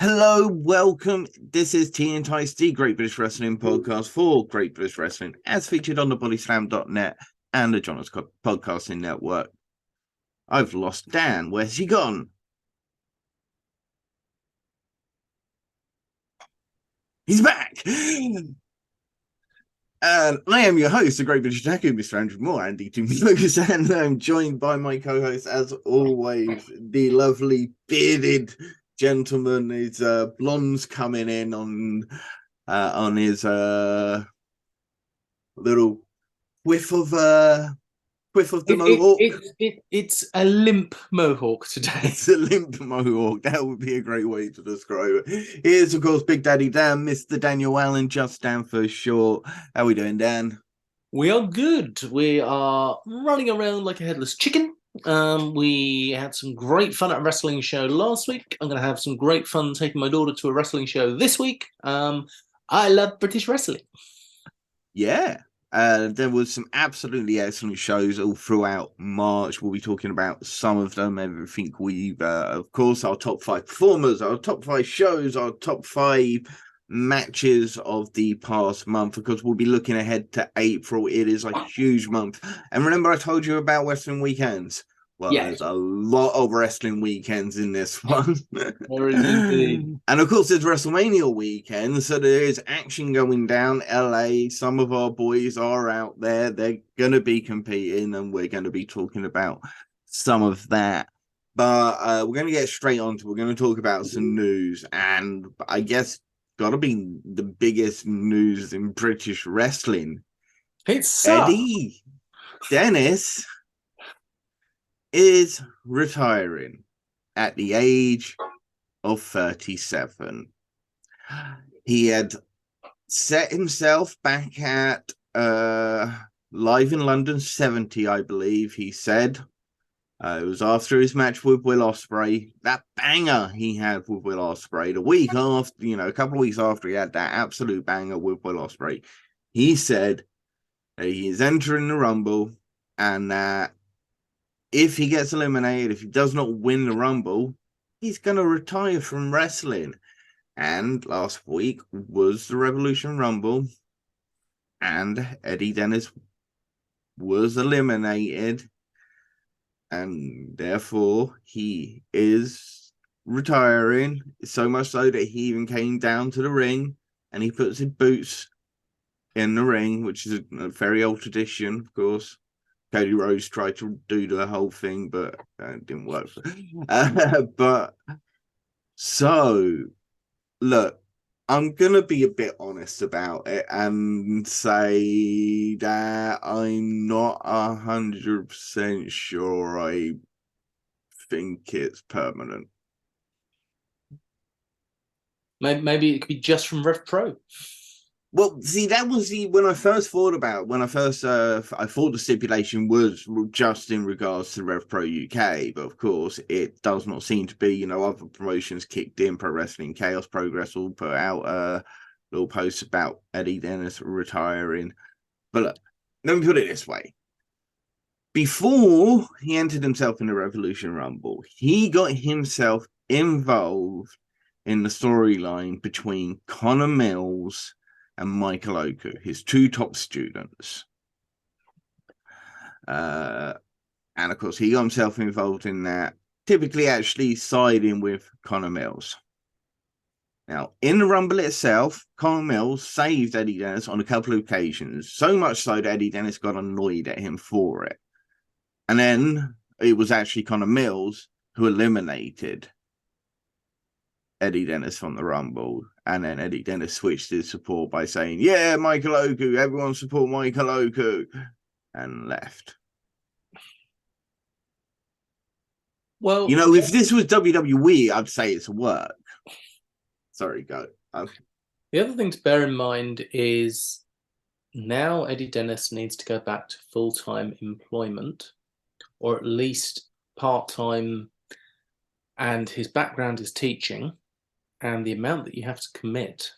Hello, welcome. This is TNT, the Great British Wrestling podcast for Great British Wrestling, as featured on the bodyslam.net and the Jonas Podcasting Network. I've lost Dan. Where's he gone? He's back. And I am your host, the Great British Taku, Mr. Andrew Moore, Andy Focus, and I'm joined by my co-host, as always, the lovely bearded gentleman. His blonde's coming in on his little whiff of the mohawk. It's a limp mohawk today. It's a limp mohawk. That would be a great way to describe it. Here's, of course, Big Daddy Dan, Mr. Daniel Allen, just Dan for short. How we doing, Dan? We are good. We are running around like a headless chicken. We had some great fun at a wrestling show last week. I'm going to have some great fun taking my daughter to a wrestling show this week. I love British wrestling. Yeah. There was some absolutely excellent shows all throughout March. We'll be talking about some of them. Everything we've, of course, our top 5 performers, our top 5 shows, our top 5 matches of the past month, because we'll be looking ahead to April. It is a huge month. And remember, I told you about Wrestling Weekends. Well, Yes. There's a lot of wrestling weekends in this one. There is indeed. And of course, there's WrestleMania weekend, so there is action going down. LA, some of our boys are out there. They're going to be competing, and we're going to be talking about some of that. But we're going to get straight on to it. We're going to talk about some news, and I guess got to be the biggest news in British wrestling. It's Eddie Dennis is retiring at the age of 37. He had set himself back at Live in London 70, I believe he said. It was after his match with Will Ospreay, that banger he had with Will Ospreay. The week after, a couple of weeks after he had that absolute banger with Will Ospreay, he said that he is entering the Rumble, and that if he gets eliminated, if he does not win the Rumble, he's going to retire from wrestling. And last week was the Revolution Rumble, and Eddie Dennis was eliminated, and therefore he is retiring. So much so that he even came down to the ring and he puts his boots in the ring, which is a very old tradition, of course. Cody Rhodes tried to do the whole thing, but it didn't work. But so, look, I'm going to be a bit honest about it and say that I'm not 100% sure I think it's permanent. Maybe it could be just from Rev Pro. Well, see, that was when I first thought about I thought the stipulation was just in regards to Rev Pro UK, but of course it does not seem to be. Other promotions kicked in. Pro Wrestling Chaos Progress all put out little posts about Eddie Dennis retiring. But look, let me put it this way. Before he entered himself in the Revolution Rumble, he got himself involved in the storyline between Connor Mills and Michael Oku, his 2 top students. And of course, he got himself involved in that, typically actually siding with Connor Mills. Now, in the Rumble itself, Connor Mills saved Eddie Dennis on a couple of occasions, so much so that Eddie Dennis got annoyed at him for it. And then it was actually Connor Mills who eliminated Eddie Dennis from the Rumble, and then Eddie Dennis switched his support by saying, "Yeah, Michael Oku, everyone support Michael Oku," and left. Well, if this was WWE, I'd say it's a work. Sorry, go. The other thing to bear in mind is now Eddie Dennis needs to go back to full-time employment, or at least part-time, and his background is teaching. And the amount that you have to commit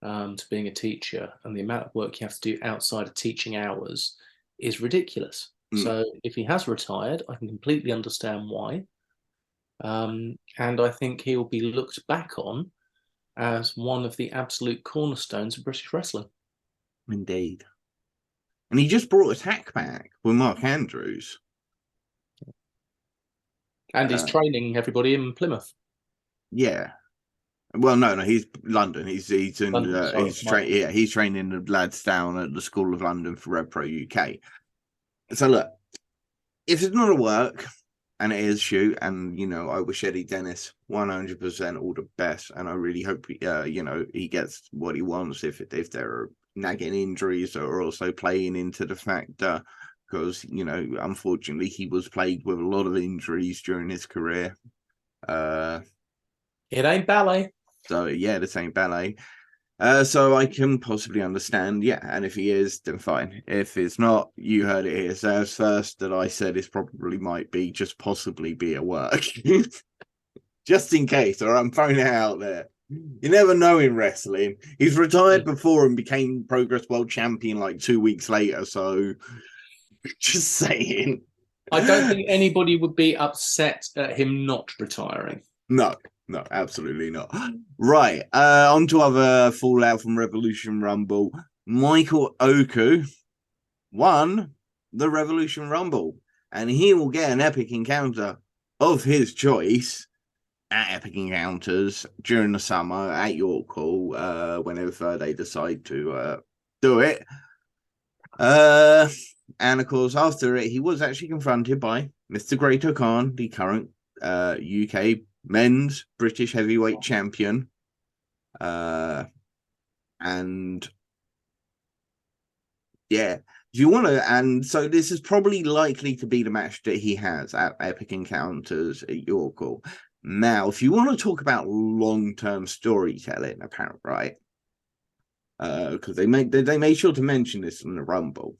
to being a teacher and the amount of work you have to do outside of teaching hours is ridiculous. So if he has retired, I can completely understand why. And I think he'll be looked back on as one of the absolute cornerstones of British wrestling. Indeed. And he just brought Attack back with Mark Andrews. And he's training everybody in Plymouth. Yeah. Well, no, he's London. He's in London, he's training the lads down at the School of London for Rev Pro UK. So look, if it's not a work, and it is shoot, and I wish Eddie Dennis 100% all the best, and I really hope he gets what he wants. If there are nagging injuries that are also playing into the factor, because unfortunately he was plagued with a lot of injuries during his career. It ain't ballet. So yeah, this ain't ballet. So I can possibly understand, yeah, and if he is, then fine. If it's not, you heard it here. So first that I said is probably might be just possibly be a work. Just in case, or I'm throwing it out there. You never know in wrestling. He's retired before and became Progress World Champion like 2 weeks later, so just saying. I don't think anybody would be upset at him not retiring. No, absolutely not. Right, on to other fallout from Revolution Rumble. Michael Oku won the Revolution Rumble, and he will get an epic encounter of his choice at Epic Encounters during the summer at York Hall, whenever they decide to do it. And of course, after it, he was actually confronted by Mr. Great-O-Khan, the current UK men's British heavyweight champion. And yeah, if you want to, and so this is probably likely to be the match that he has at Epic Encounters at York Hall. Now, if you want to talk about long-term storytelling, apparently, right? Because they made sure to mention this in the Rumble.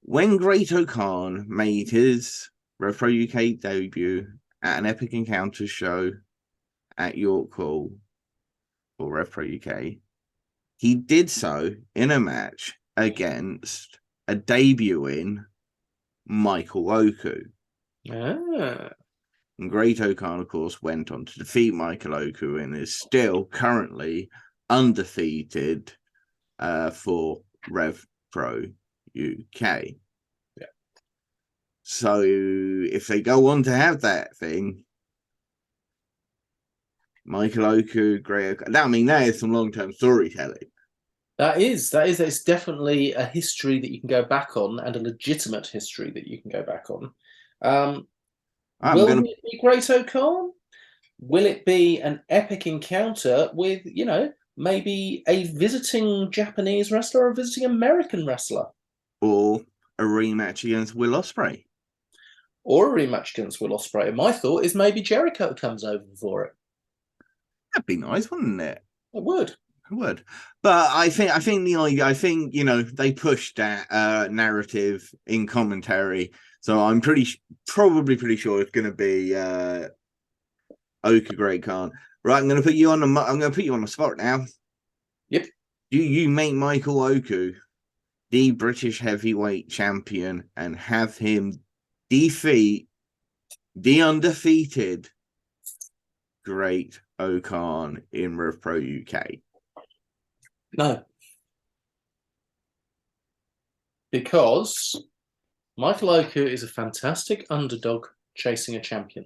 When Great-O-Khan made his Rev Pro UK debut at an Epic Encounters show at York Hall for Rev Pro UK, he did so in a match against a debuting Michael Oku. And Great-O-Khan, of course, went on to defeat Michael Oku and is still currently undefeated for Rev Pro UK. Yeah. So if they go on to have that thing, Michael Oku, Great-O-Khan, that is some long-term storytelling. It's definitely a history that you can go back on, and a legitimate history that you can go back on. Will it be Great-O-Khan? Will it be an epic encounter with, maybe a visiting Japanese wrestler or a visiting American wrestler? Or a rematch against Will Ospreay? Or a rematch against Will Ospreay. And my thought is maybe Jericho comes over for it. That'd be nice, wouldn't it? It would. But I think they pushed that narrative in commentary, so I'm probably pretty sure it's going to be Oku Great-Khan. Right, I'm going to put you on the spot now. Yep. Do you make Michael Oku the British heavyweight champion and have him defeat the undefeated Great-O-Khan in Rev Pro UK? No. Because Michael Oku is a fantastic underdog chasing a champion.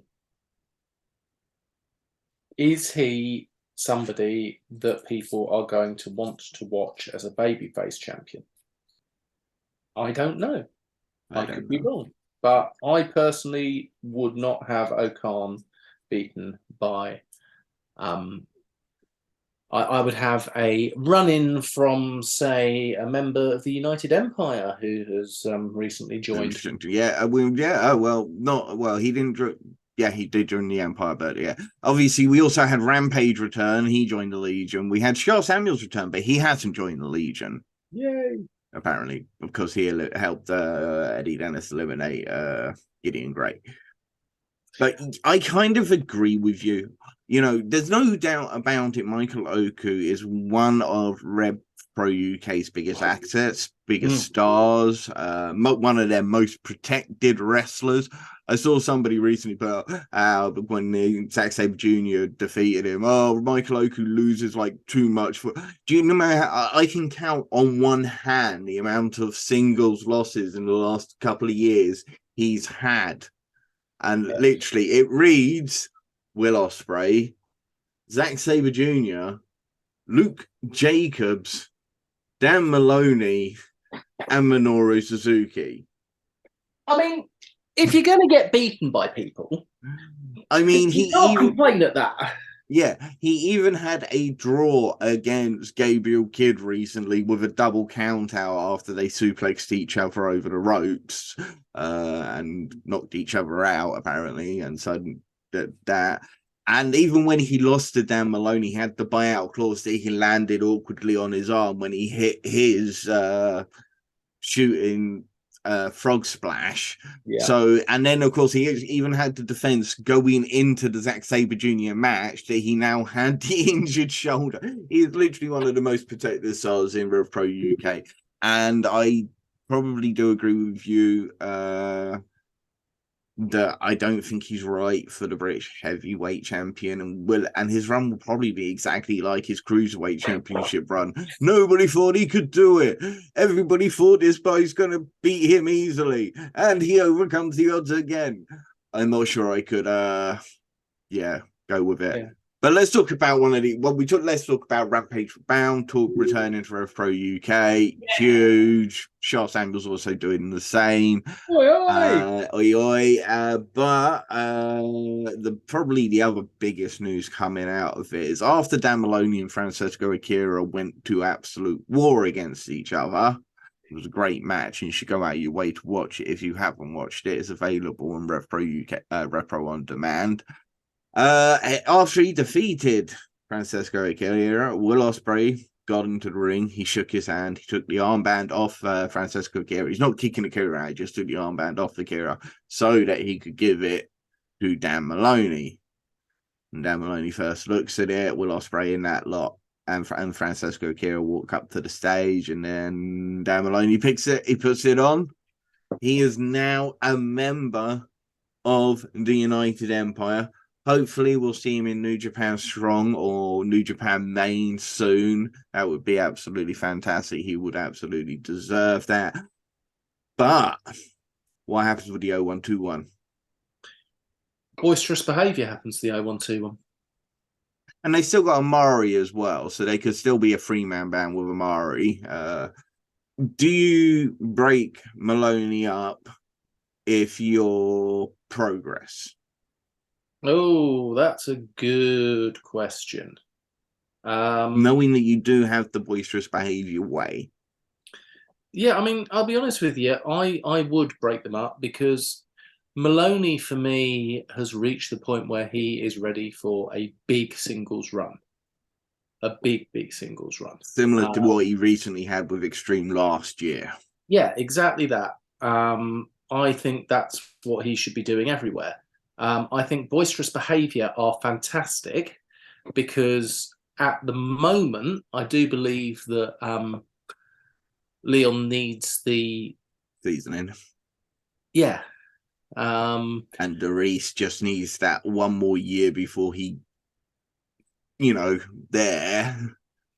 Is he somebody that people are going to want to watch as a babyface champion? I don't know. I could be wrong. But I personally would not have O-Khan beaten by I would have a run-in from, say, a member of the United Empire who has recently joined. He didn't. Yeah, he did join the Empire, but yeah. Obviously, we also had Rampage return. He joined the Legion. We had Charles Samuels return, but he hasn't joined the Legion. Yay! Apparently, because he helped Eddie Dennis eliminate Gideon Gray. But I kind of agree with you. There's no doubt about it. Michael Oku is one of Rev Pro UK's biggest assets, biggest stars, one of their most protected wrestlers. I saw somebody recently put out when Zack Sabre Jr. defeated him. Oh, Michael Oku loses like too much. Do you know? I can count on one hand the amount of singles losses in the last couple of years he's had, and literally it reads Will Ospreay, Zack Sabre Jr., Luke Jacobs, Dan Maloney, and Minoru Suzuki. I mean, if you're going to get beaten by people, I mean, he can't complain at that. Yeah, he even had a draw against Gabriel Kidd recently with a double count out after they suplexed each other over the ropes and knocked each other out, apparently. And so that. And even when he lost to Dan Maloney, he had the buyout clause that he landed awkwardly on his arm when he hit his shooting frog splash. Yeah. So, and then of course he even had the defense going into the Zack Sabre Jr. match that he now had the injured shoulder. He's literally one of the most protected stars in Rev Pro UK, and I probably do agree with you that I don't think he's right for the British heavyweight champion, and his run will probably be exactly like his cruiserweight championship run. Nobody thought he could do it. Everybody thought this guy's going to beat him easily, and he overcomes the odds again. I'm not sure I could, go with it. Yeah. But let's talk about let's talk about Rampage Bound, returning to Rev Pro UK. Yeah. Huge. Sharp Angle's also doing the same. Oi, oi. But probably the other biggest news coming out of it is after Dan Maloney and Francesco Akira went to absolute war against each other. It was a great match, and you should go out of your way to watch it if you haven't watched it. It's available on Rev Pro UK, Rev Pro on demand. After he defeated Francesco Akira, Will Ospreay got into the ring. He shook his hand. He took the armband off Francesco Akira. He's not kicking Akira out. He just took the armband off Akira so that he could give it to Dan Maloney. And Dan Maloney first looks at it. Will Ospreay in that lot. And Francesco Akira walk up to the stage. And then Dan Maloney picks it. He puts it on. He is now a member of the United Empire. Hopefully, we'll see him in New Japan Strong or New Japan Main soon. That would be absolutely fantastic. He would absolutely deserve that. But what happens with the 0121? Boisterous behaviour happens to the 0121. And they still got Amari as well, so they could still be a three-man band with Amari. Do you break Maloney up if you're Progress? Oh, that's a good question. Knowing that you do have the boisterous behaviour way. Yeah, I mean, I'll be honest with you. I would break them up because Maloney, for me, has reached the point where he is ready for a big singles run. A big singles run. Similar to what he recently had with Extreme last year. Yeah, exactly that. I think that's what he should be doing everywhere. I think boisterous behaviour are fantastic because at the moment, I do believe that Leon needs the seasoning. Yeah. And Darius just needs that one more year before he, there,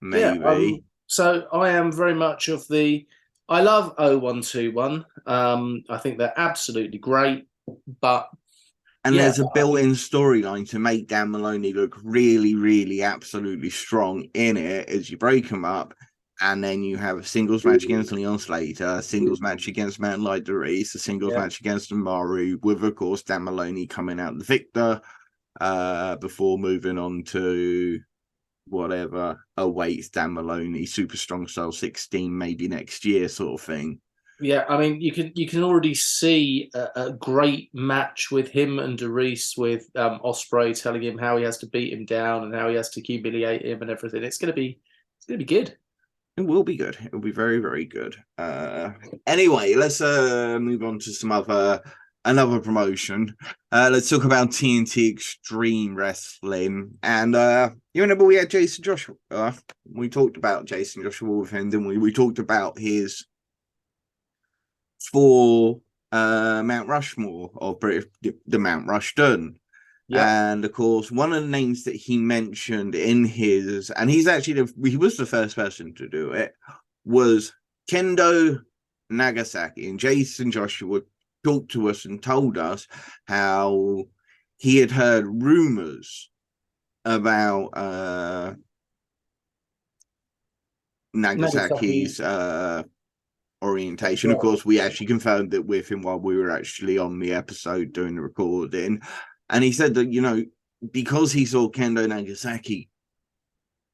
maybe. Yeah, so I am very much of I love 0121. I think they're absolutely great, but and there's a built-in storyline to make Dan Maloney look really, really, absolutely strong in it as you break them up. And then you have a singles match against Leon Slater, a singles match against Man like Darius, a singles match against Amaru, with, of course, Dan Maloney coming out the victor before moving on to whatever awaits Dan Maloney, Super Strong Style 16, maybe next year sort of thing. Yeah, I mean, you can already see a great match with him and Darius, with Ospreay telling him how he has to beat him down and how he has to humiliate him and everything. It's gonna be good. It will be good. It will be very, very good. Anyway, let's move on to some other another promotion. Let's talk about TNT Extreme Wrestling. And you remember we had Jason Joshua. We talked about Jason Joshua with him, didn't we? We talked about his 4 Mount Rushmore of British, the Mount Rushton. Yep. And of course, one of the names that he mentioned in his, and he's actually he was the first person to do it, was Kendo Nagasaki. And Jason Joshua talked to us and told us how he had heard rumors about Nagasaki's orientation. Of course, we actually confirmed it with him while we were actually on the episode doing the recording. And he said that, you know, because he saw Kendo Nagasaki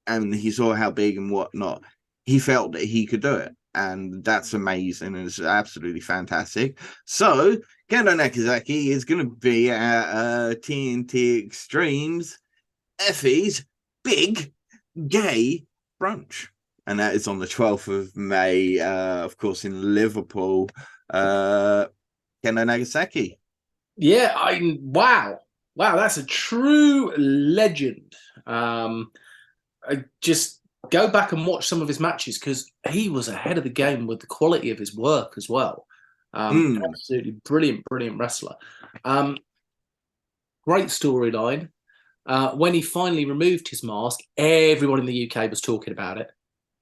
and he saw how big and whatnot, he felt that he could do it. And that's amazing. And it's absolutely fantastic. So, Kendo Nagasaki is going to be at TNT Extreme's Effie's Big Gay Brunch. And that is on the 12th of May, of course, in Liverpool. Kendo Nagasaki. Yeah, wow, that's a true legend. I just go back and watch some of his matches because he was ahead of the game with the quality of his work as well. Absolutely brilliant wrestler. Great storyline. When he finally removed his mask, everyone in the UK was talking about it.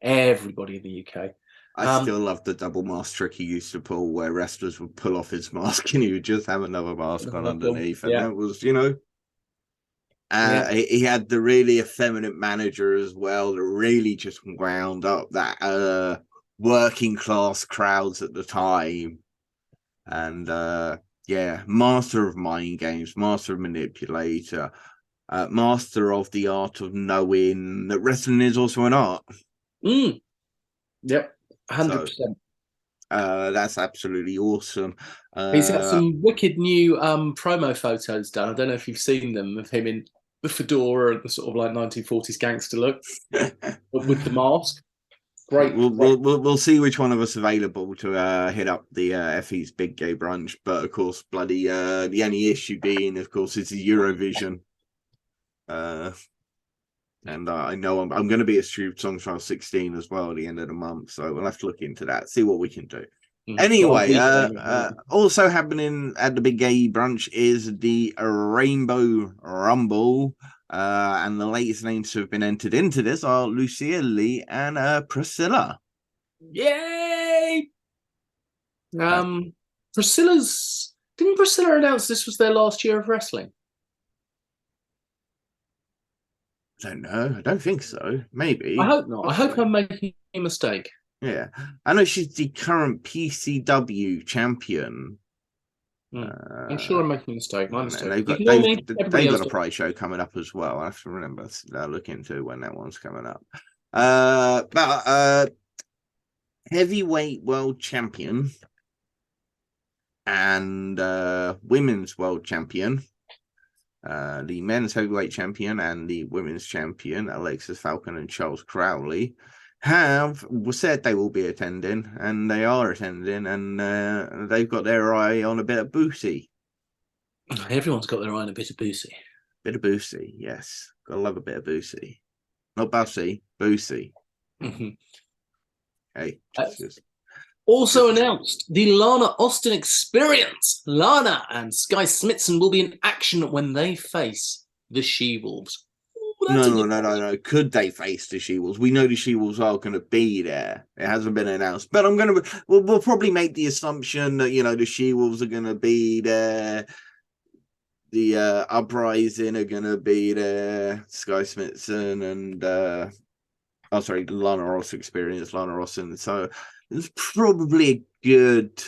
Everybody in the UK. I still love the double mask trick he used to pull where wrestlers would pull off his mask and he would just have another mask on underneath. And that was, you know, he had the really effeminate manager as well that really just wound up that working class crowds at the time. And master of mind games, master of manipulator, master of the art of knowing that wrestling is also an art. Yep, 100%. So, that's absolutely awesome. He's got some wicked new promo photos done. I don't know if you've seen them of him in the fedora and the sort of like 1940s gangster look with the mask. Great. We'll see which one of us available to hit up the Effie's Big Gay Brunch. But of course, bloody the only issue being, of course, is the Eurovision. And I know I'm going to be at Street Song Trial 16 as well at the end of the month, so we'll have to look into that, see what we can do. Anyway, also happening at the Big Gay Brunch is the Rainbow Rumble, and the latest names to have been entered into this are Lucia Lee and Priscilla. Yay! Didn't Priscilla announce this was their last year of wrestling? I don't know. I don't think so. Maybe. I hope not. Possibly. I hope I'm making a mistake. Yeah. I know she's the current PCW champion. I'm sure I'm making a mistake. My mistake. They've got a Pride show coming up as well. I have to remember to look into when that one's coming up. But heavyweight world champion and women's world champion. The men's heavyweight champion and the women's champion, Alexis Falcon and Charles Crowley, have said they will be attending, and they are attending, and they've got their eye on a bit of Boosie. Everyone's got their eye on a bit of Boosie. Bit of Boosie, yes. Gotta love a bit of Boosie. Not Bussy, Boosie. Hey, also announced the Lana Austin Experience. Lana and Sky Smithson will be in action when they face the She-Wolves. No. Could they face the She-Wolves? We know the She-Wolves are going to be there. It hasn't been announced, but we'll probably make the assumption that, you know, the She-Wolves are going to be there. The Uprising are going to be there. Sky Smithson and Lana Ross Experience, Lana Austin. So there's probably a good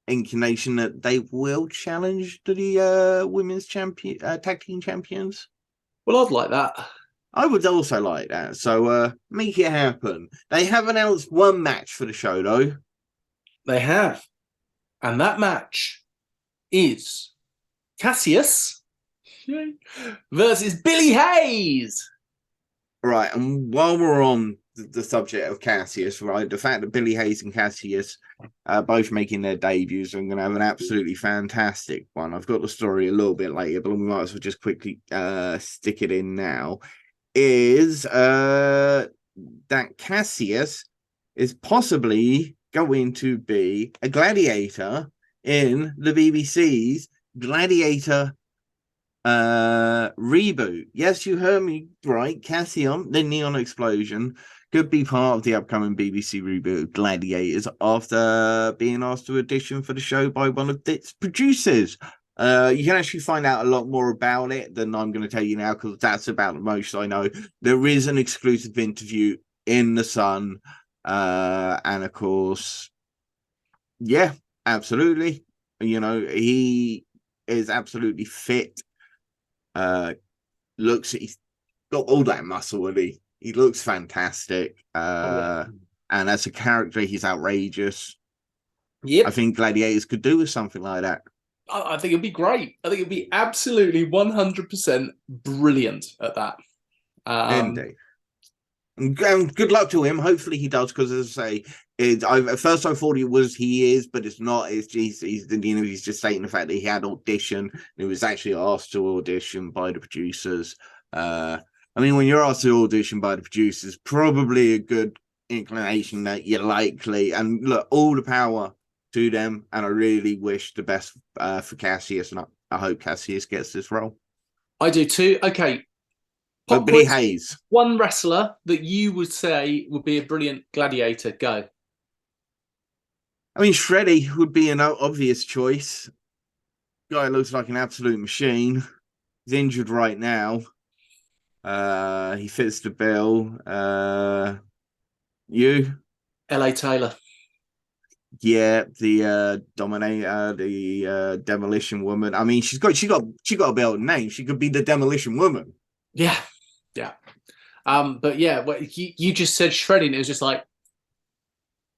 inclination that they will challenge the women's champion tag team champions. Well, I'd like that. I would also like that. So make it happen. They have announced one match for the show, though. They have. And that match is Cassius versus Billy Hayes. Right, and while we're on the subject of Cassius, right? The fact that Billy Hayes and Cassius both making their debuts, I'm going to have an absolutely fantastic one. I've got the story a little bit later, but we might as well just quickly stick it in now. Is that Cassius is possibly going to be a gladiator in the BBC's Gladiator reboot. Yes, you heard me right. Cassian, the neon explosion, could be part of the upcoming BBC reboot of Gladiators after being asked to audition for the show by one of its producers. You can actually find out a lot more about it than I'm going to tell you now, because that's about the most I know. There is an exclusive interview in The Sun, and of course, yeah, absolutely. You know, he is absolutely fit. He's got all that muscle, and he looks fantastic. And as a character, he's outrageous. Yep. I think Gladiators could do with something like that. I think it'd be great. I think it'd be absolutely 100% brilliant at that. Indeed. And good luck to him. Hopefully he does, because as I say, at first I thought he is, but it's not. He's just stating the fact that he had audition. He was actually asked to audition by the producers. I mean, when you're asked to audition by the producers, probably a good inclination that you're likely. And look, all the power to them. And I really wish the best for Cassius, and I hope Cassius gets this role. I do too. Okay. But Billy Hayes. One wrestler that you would say would be a brilliant gladiator. Go. I mean, Shreddy would be an obvious choice. Guy looks like an absolute machine. He's injured right now. He fits the bill. You? L.A. Taylor. Yeah, the Dominator, the Demolition Woman. I mean, she got a belt name. She could be the Demolition Woman. Yeah. But yeah, well, you just said shredding. It was just like,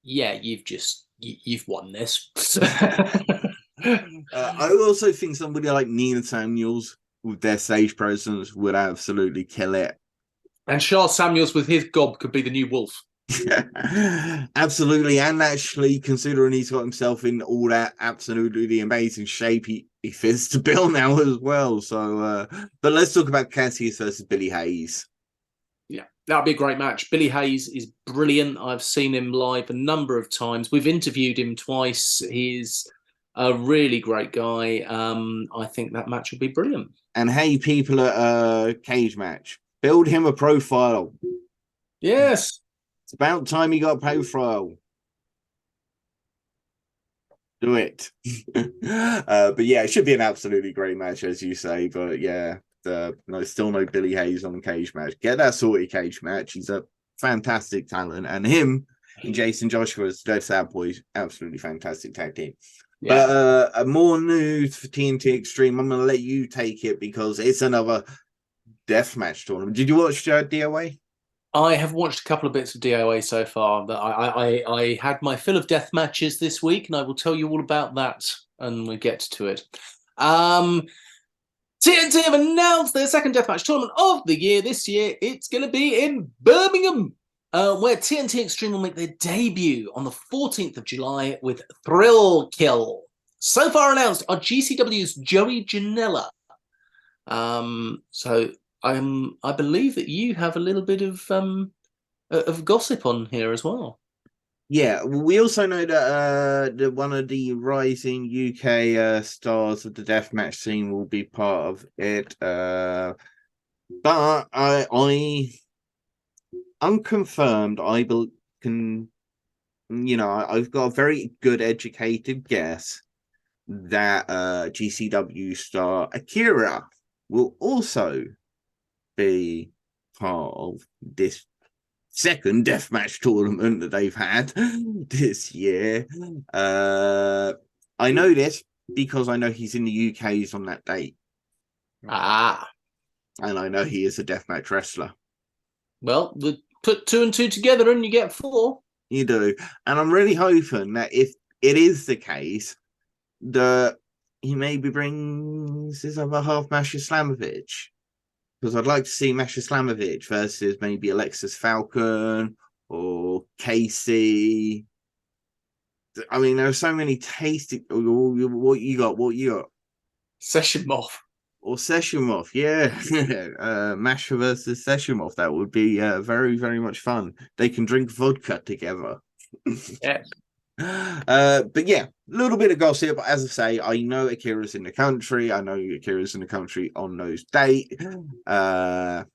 yeah, you've won this. I also think somebody like Nina Samuels with their stage presence would absolutely kill it. And Charles Samuels with his gob could be the new Wolf. Absolutely, and actually, considering he's got himself in all that absolutely amazing shape, he fits the bill now as well. So, but let's talk about Cassius versus Billy Hayes. Yeah, that'd be a great match. Billy Hayes is brilliant. I've seen him live a number of times. We've interviewed him twice. He's a really great guy. I think that match will be brilliant. And hey, people at a cage match, build him a profile. Yes. It's about time he got a profile. Do it. But yeah, it should be an absolutely great match, as you say. But yeah, still no Billy Hayes on the cage match. Get that sorted cage match. He's a fantastic talent. And him and Jason Joshua's Dead Sad Boys, absolutely fantastic tag team. Yeah. But more news for TNT Extreme. I'm going to let you take it because it's another deathmatch tournament. Did you watch DOA? I have watched a couple of bits of DOA so far. But I had my fill of death matches this week, and I will tell you all about that when we get to it. TNT have announced their second deathmatch tournament of the year. This year, it's going to be in Birmingham, where TNT Extreme will make their debut on the 14th of July with Thrill Kill. So far announced are GCW's Joey Janela. So I believe that you have a little bit of gossip on here as well. Yeah, we also know that one of the rising UK stars of the deathmatch scene will be part of it. But I unconfirmed. I've got a very good educated guess that GCW star Akira will also be part of this second deathmatch tournament that they've had this year. I know this because I know he's in the UK's on that date. And I know he is a deathmatch wrestler. Well, put 2 and 2 together and you get 4. You do. And I'm really hoping that if it is the case, that he maybe brings his other half, Masha Slamovich. Because I'd like to see Masha Slamovich versus maybe Alexis Falcon or Casey. I mean, there are so many tasty. What you got? What you got? Seshimov. Or Seshimov, yeah. Masha versus Seshimov. That would be very, very much fun. They can drink vodka together. Yeah. But yeah, a little bit of gossip. As I say, I know Akira's in the country. I know Akira's in the country on those date. I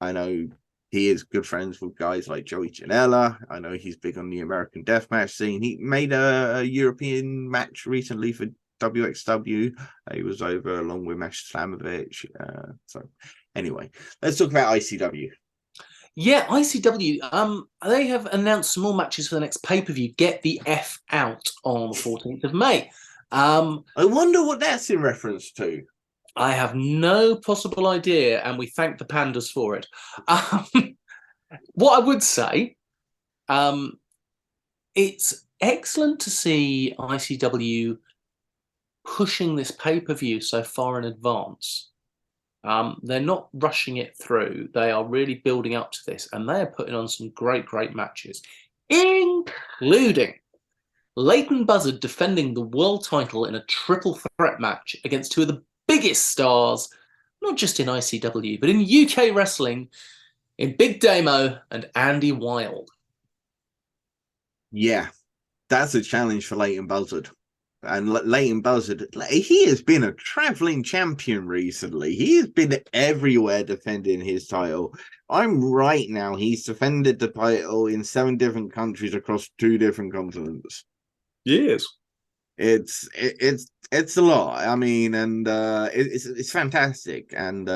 know he is good friends with guys like Joey Janela. I know he's big on the American deathmatch scene. He made a European match recently for WXW. He was over along with Mesh Slamovich. So anyway, let's talk about ICW. Yeah, ICW. They have announced some more matches for the next pay-per-view. Get the F out on the 14th of May. I wonder what that's in reference to. I have no possible idea, and we thank the pandas for it. What I would say, it's excellent to see ICW pushing this pay-per-view so far in advance. They're not rushing it through. They are really building up to this, and they are putting on some great, great matches, including Leighton Buzzard defending the world title in a triple threat match against two of the biggest stars, not just in ICW, but in UK wrestling, in Big Damo and Andy Wilde. Yeah, that's a challenge for Leighton Buzzard. And Leighton Buzzard, he has been a traveling champion recently. He has been everywhere defending his title. I'm right now. He's defended the title in 7 different countries across 2 different continents. Yes, it's a lot. I mean, and it's fantastic and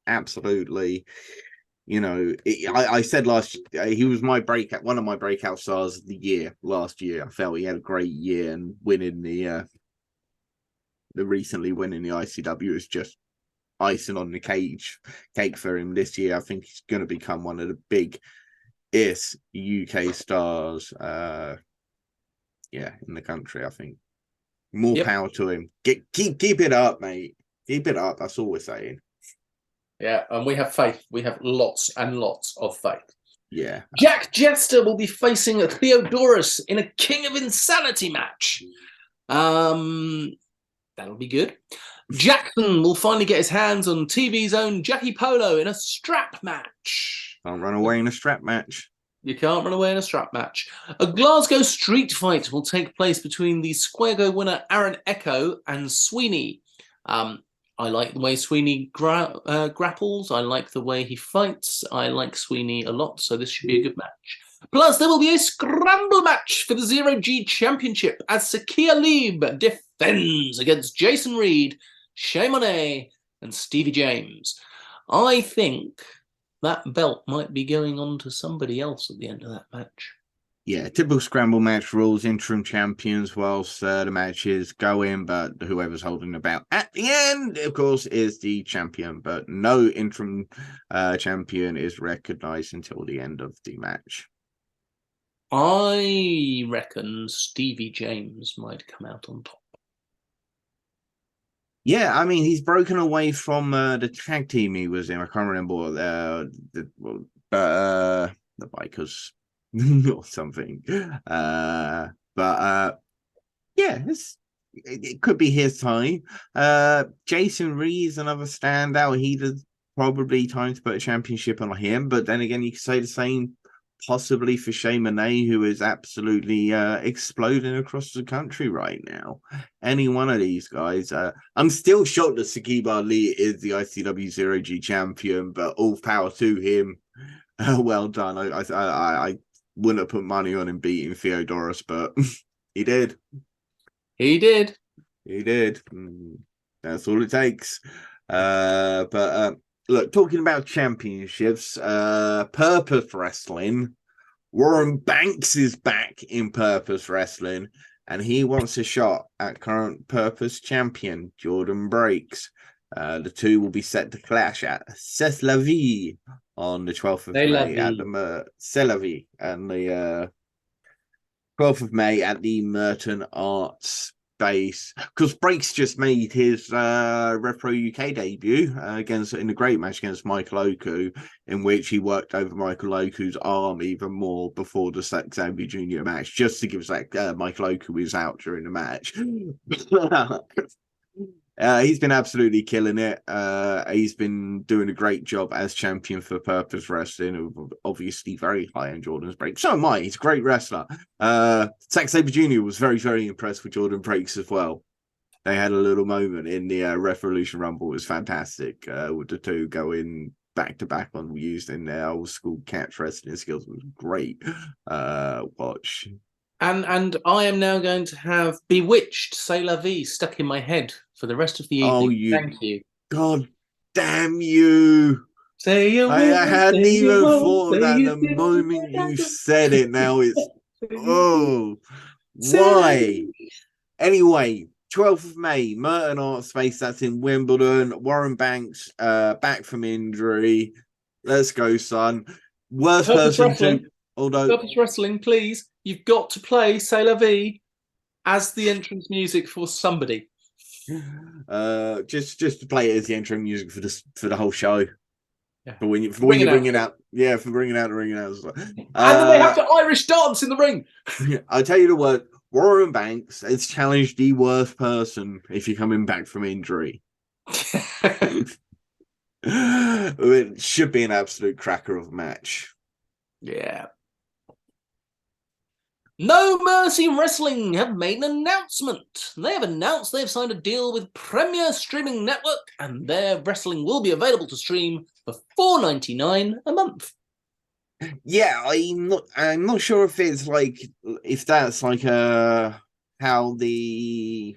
absolutely. You know, I said last he was one of my breakout stars of the year last year. I felt he had a great year, and winning the recently winning the ICW is just icing on the cake for him this year. I think he's going to become one of the biggest UK stars. In the country. I think more power to him. Keep it up, mate. Keep it up. That's all we're saying. Yeah, and we have faith. We have lots and lots of faith. Yeah. Jack Jester will be facing Theodorus in a King of Insanity match. That'll be good. Jackson will finally get his hands on TV's own Jackie Polo in a strap match. Can't run away in a strap match. You can't run away in a strap match. A Glasgow street fight will take place between the Squago winner Aaron Echo and Sweeney. I like the way Sweeney grapples. I like the way he fights. I like Sweeney a lot, so this should be a good match. Plus, there will be a scramble match for the Zero G Championship as Sakia Lieb defends against Jason Reed, Shay Monet, and Stevie James. I think that belt might be going on to somebody else at the end of that match. Yeah, typical scramble match rules, interim champions whilst the matches go in, but whoever's holding the belt at the end, of course, is the champion, but no interim champion is recognized until the end of the match. I reckon Stevie James might come out on top. Yeah, I mean, he's broken away from the tag team he was in. I can't remember the Bikers or something. It could be his time. Jason Reed's another standout. He does probably time to put a championship on him, but then again, you could say the same possibly for Shay Monet, who is absolutely exploding across the country right now. Any one of these guys. I'm still shocked that Sakib Ali is the ICW Zero G champion, but all power to him. Well done. I wouldn't have put money on him beating Theodorus, but he did. He did. That's all it takes. Look, talking about championships, Purpose Wrestling, Warren Banks is back in Purpose Wrestling, and he wants a shot at current Purpose champion, Jordan Breaks. The two will be set to clash at C'est La Vie on the 12th of May at the C'est La Vie and the 12th of May at the Merton Arts face, because Breaks just made his Rev Pro UK debut in a great match against Michael Oku, in which he worked over Michael Oku's arm even more before the Zack Sabre Jr. match, just to give Michael Oku his out during the match. He's been absolutely killing it. He's been doing a great job as champion for Purpose Wrestling, obviously very high on Jordan's Break. So am I. He's a great wrestler. Zack Sabre Jr. was very, very impressed with Jordan Breaks as well. They had a little moment in the Revolution Rumble. It was fantastic, with the two going back to back on using their old school catch wrestling skills. It was great watch. And I am now going to have Bewitched C'est La Vie stuck in my head for the rest of the evening. Thank you. God damn you. Say you I hadn't even thought of that the moment you said it. Now it's, oh, why? Anyway, 12th of May, Merton Art Space, that's in Wimbledon. Warren Banks, back from injury. Let's go, son. Worst Purpose person Wrestling. to... Although, Purpose Wrestling, please. You've got to play C'est La Vie as the entrance music for somebody. just to play it as the intro music for the whole show. Yeah. For when you bring it out. Yeah, for bringing out the ring out. And then they have to Irish dance in the ring. I'll tell you the word. Warren Banks has challenged the worst person if you're coming back from injury. It should be an absolute cracker of a match. Yeah. No Mercy Wrestling have made an announcement. They have announced they've signed a deal with Premier Streaming Network, and their wrestling will be available to stream for $4.99 a month. Yeah, I'm not sure if that's like how the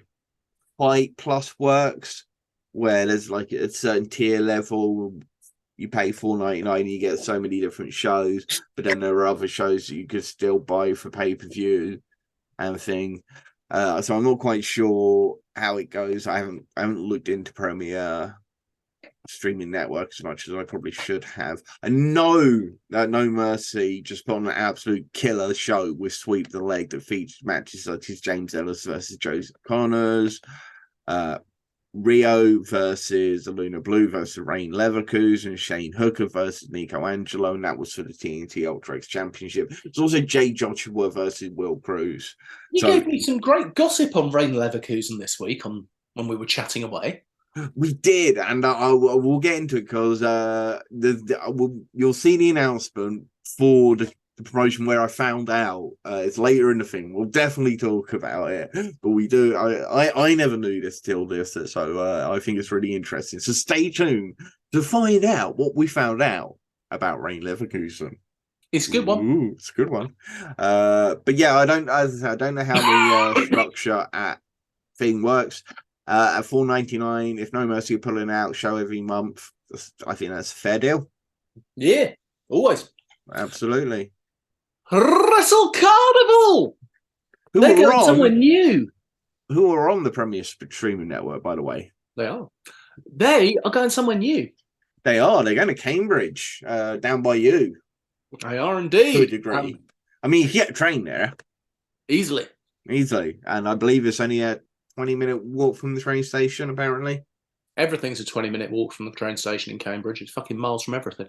Fight Plus works, where there's like a certain tier level. You pay $4.99 and you get so many different shows, but then there are other shows that you could still buy for pay-per-view and thing. So I'm not quite sure how it goes. I haven't looked into Premier Streaming Network as much as I probably should have. I know that No Mercy just put on an absolute killer show with Sweep the Leg that features matches such as James Ellis versus Joseph Connors, Rio versus Luna Blue versus Rain Leverkusen, and Shane Hooker versus Nico Angelo, and that was for the TNT Ultra X Championship. There's also Jay Joshua versus Will Cruz. You gave me some great gossip on Rain Leverkusen this week when we were chatting away. We did, and we'll get into it because you'll see the announcement for the promotion where I found out. It's later in the thing. We'll definitely talk about it, but we do. I never knew this till this, so I think it's really interesting. So stay tuned to find out what we found out about Rain Leverkusen. It's a good one. Ooh, it's a good one. But yeah, I don't know how the structure at thing works. At $4.99, if No Mercy are pulling out show every month, I think that's a fair deal. Yeah, always. Absolutely. Wrestle Carnival! They're going somewhere new. Who are on the Premier Streaming Network, by the way? They are. They are going somewhere new. They are. They're going to Cambridge, down by you. They are indeed. To a degree. I mean, you get a train there. Easily. And I believe it's only a 20-minute walk from the train station, apparently. Everything's a 20-minute walk from the train station in Cambridge. It's fucking miles from everything.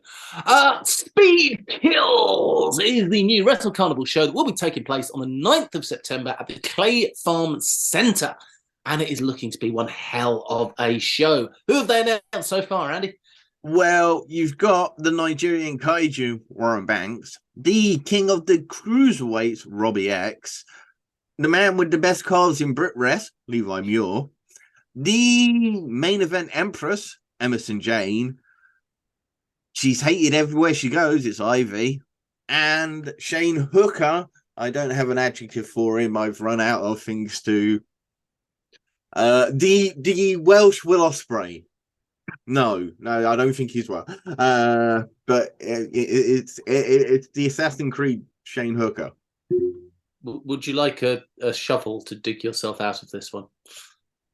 Speed Kills is the new Wrestle Carnival show that will be taking place on the 9th of September at the Clay Farm Centre. And it is looking to be one hell of a show. Who have they announced so far, Andy? Well, you've got the Nigerian kaiju, Warren Banks, the king of the cruiserweights, Robbie X, the man with the best calves in Brit Rest, Levi Muir, the main event empress, Emerson Jane. She's hated everywhere she goes. It's Ivy. And Shane Hooker. I don't have an adjective for him. I've run out of things to. The Welsh Will Ospreay. No, I don't think he's well. But it's the Assassin's Creed Shane Hooker. Would you like a shovel to dig yourself out of this one?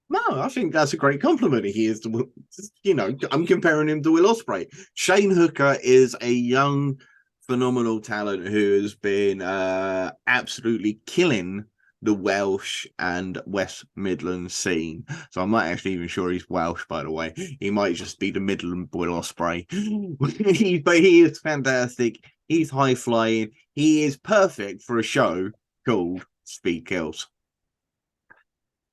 No, I think that's a great compliment. He is, I'm comparing him to Will Ospreay. Shane Hooker is a young, phenomenal talent who has been absolutely killing the Welsh and West Midlands scene. So I'm not actually even sure he's Welsh, by the way. He might just be the Midland Will Ospreay. But he is fantastic. He's high flying. He is perfect for a show called Speed Kills.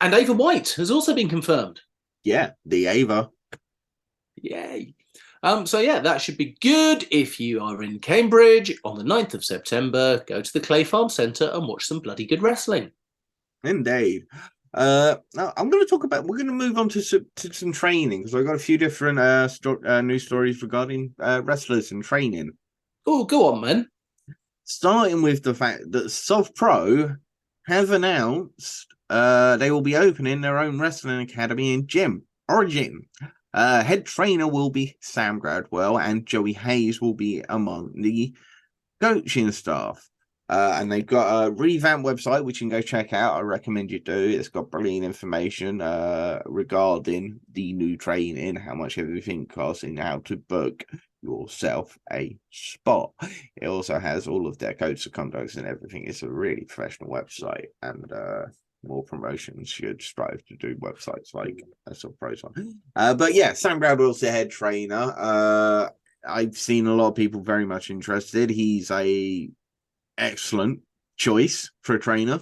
And Ava White has also been confirmed. Yeah, the Ava. Yay. So yeah, that should be good. If you are in Cambridge on the 9th of September, go to the Clay Farm Centre and watch some bloody good wrestling. Indeed. Now I'm going to talk about. We're going to move on to some training because I've got a few different news stories regarding wrestlers and training. Oh, go on, man. Starting with the fact that Soft Pro have announced they will be opening their own wrestling academy in Gym Origin. Head trainer will be Sam Gradwell, and Joey Hayes will be among the coaching staff. And they've got a revamped website, which you can go check out. I recommend you do. It's got brilliant information regarding the new training, how much everything costs, and how to book yourself a spot. It also has all of their codes of conduct and everything. It's a really professional website, and more promotions should strive to do websites like Soft Pro's one. But yeah, Sam Gradwell's the head trainer. I've seen a lot of people very much interested. He's a excellent choice for a trainer.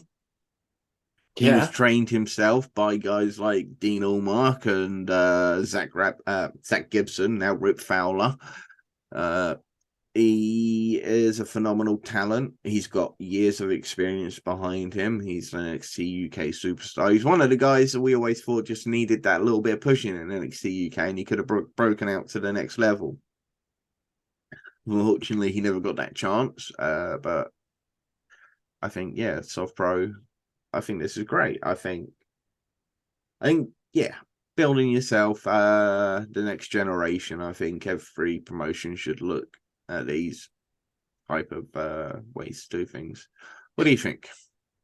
He was trained himself by guys like Dean Allmark and Zach Gibson, now Rip Fowler. He is a phenomenal talent. He's got years of experience behind him. He's an NXT UK superstar. He's one of the guys that we always thought just needed that little bit of pushing in NXT UK, and he could have broken out to the next level. Unfortunately, he never got that chance. But I think, yeah, Soft Pro, I think this is great. I think, yeah, building yourself the next generation. I think every promotion should look at these type of ways to do things. What do you think?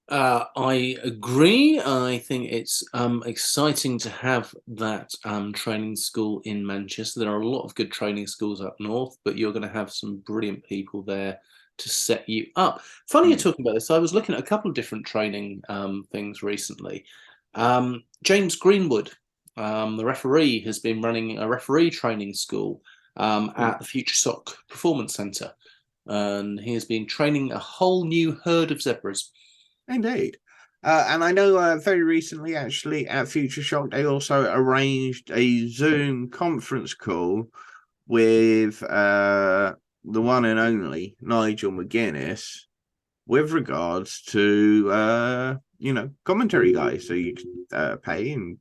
I agree. I think it's exciting to have that training school in Manchester. There are a lot of good training schools up north, but you're going to have some brilliant people there to set you up. Funny you're talking about this. I was looking at a couple of different training things recently. James Greenwood, the referee, has been running a referee training school at the Future Sock Performance Centre. And he has been training a whole new herd of zebras. Indeed. And I know very recently, actually, at Future Shock, they also arranged a Zoom conference call with the one and only Nigel McGuinness with regards to, commentary guys. So you can pay and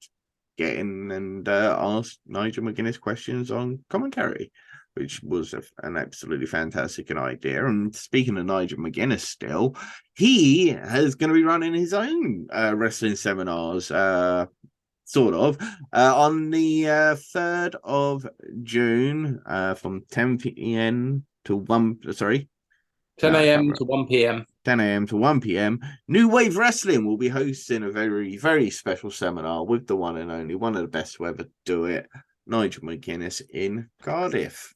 get in and ask Nigel McGuinness questions on commentary, which was an absolutely fantastic idea. And speaking of Nigel McGuinness still, he is going to be running his own wrestling seminars, sort of, on the 3rd of June from 10 p.m. to 1, sorry. 10 a.m. to 1 p.m. 10 a.m. to 1 p.m. New Wave Wrestling will be hosting a very, very special seminar with the one and only, one of the best to ever do it, Nigel McGuinness in Cardiff.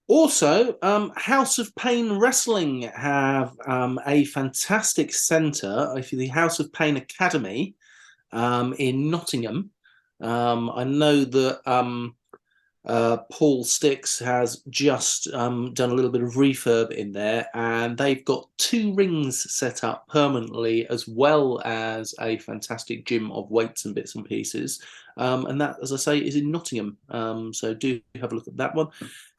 Also, House of Pain Wrestling have a fantastic centre, the House of Pain Academy in Nottingham. I know that Paul Sticks has just done a little bit of refurb in there, and they've got 2 rings set up permanently, as well as a fantastic gym of weights and bits and pieces. And that, as I say, is in Nottingham. So do have a look at that one.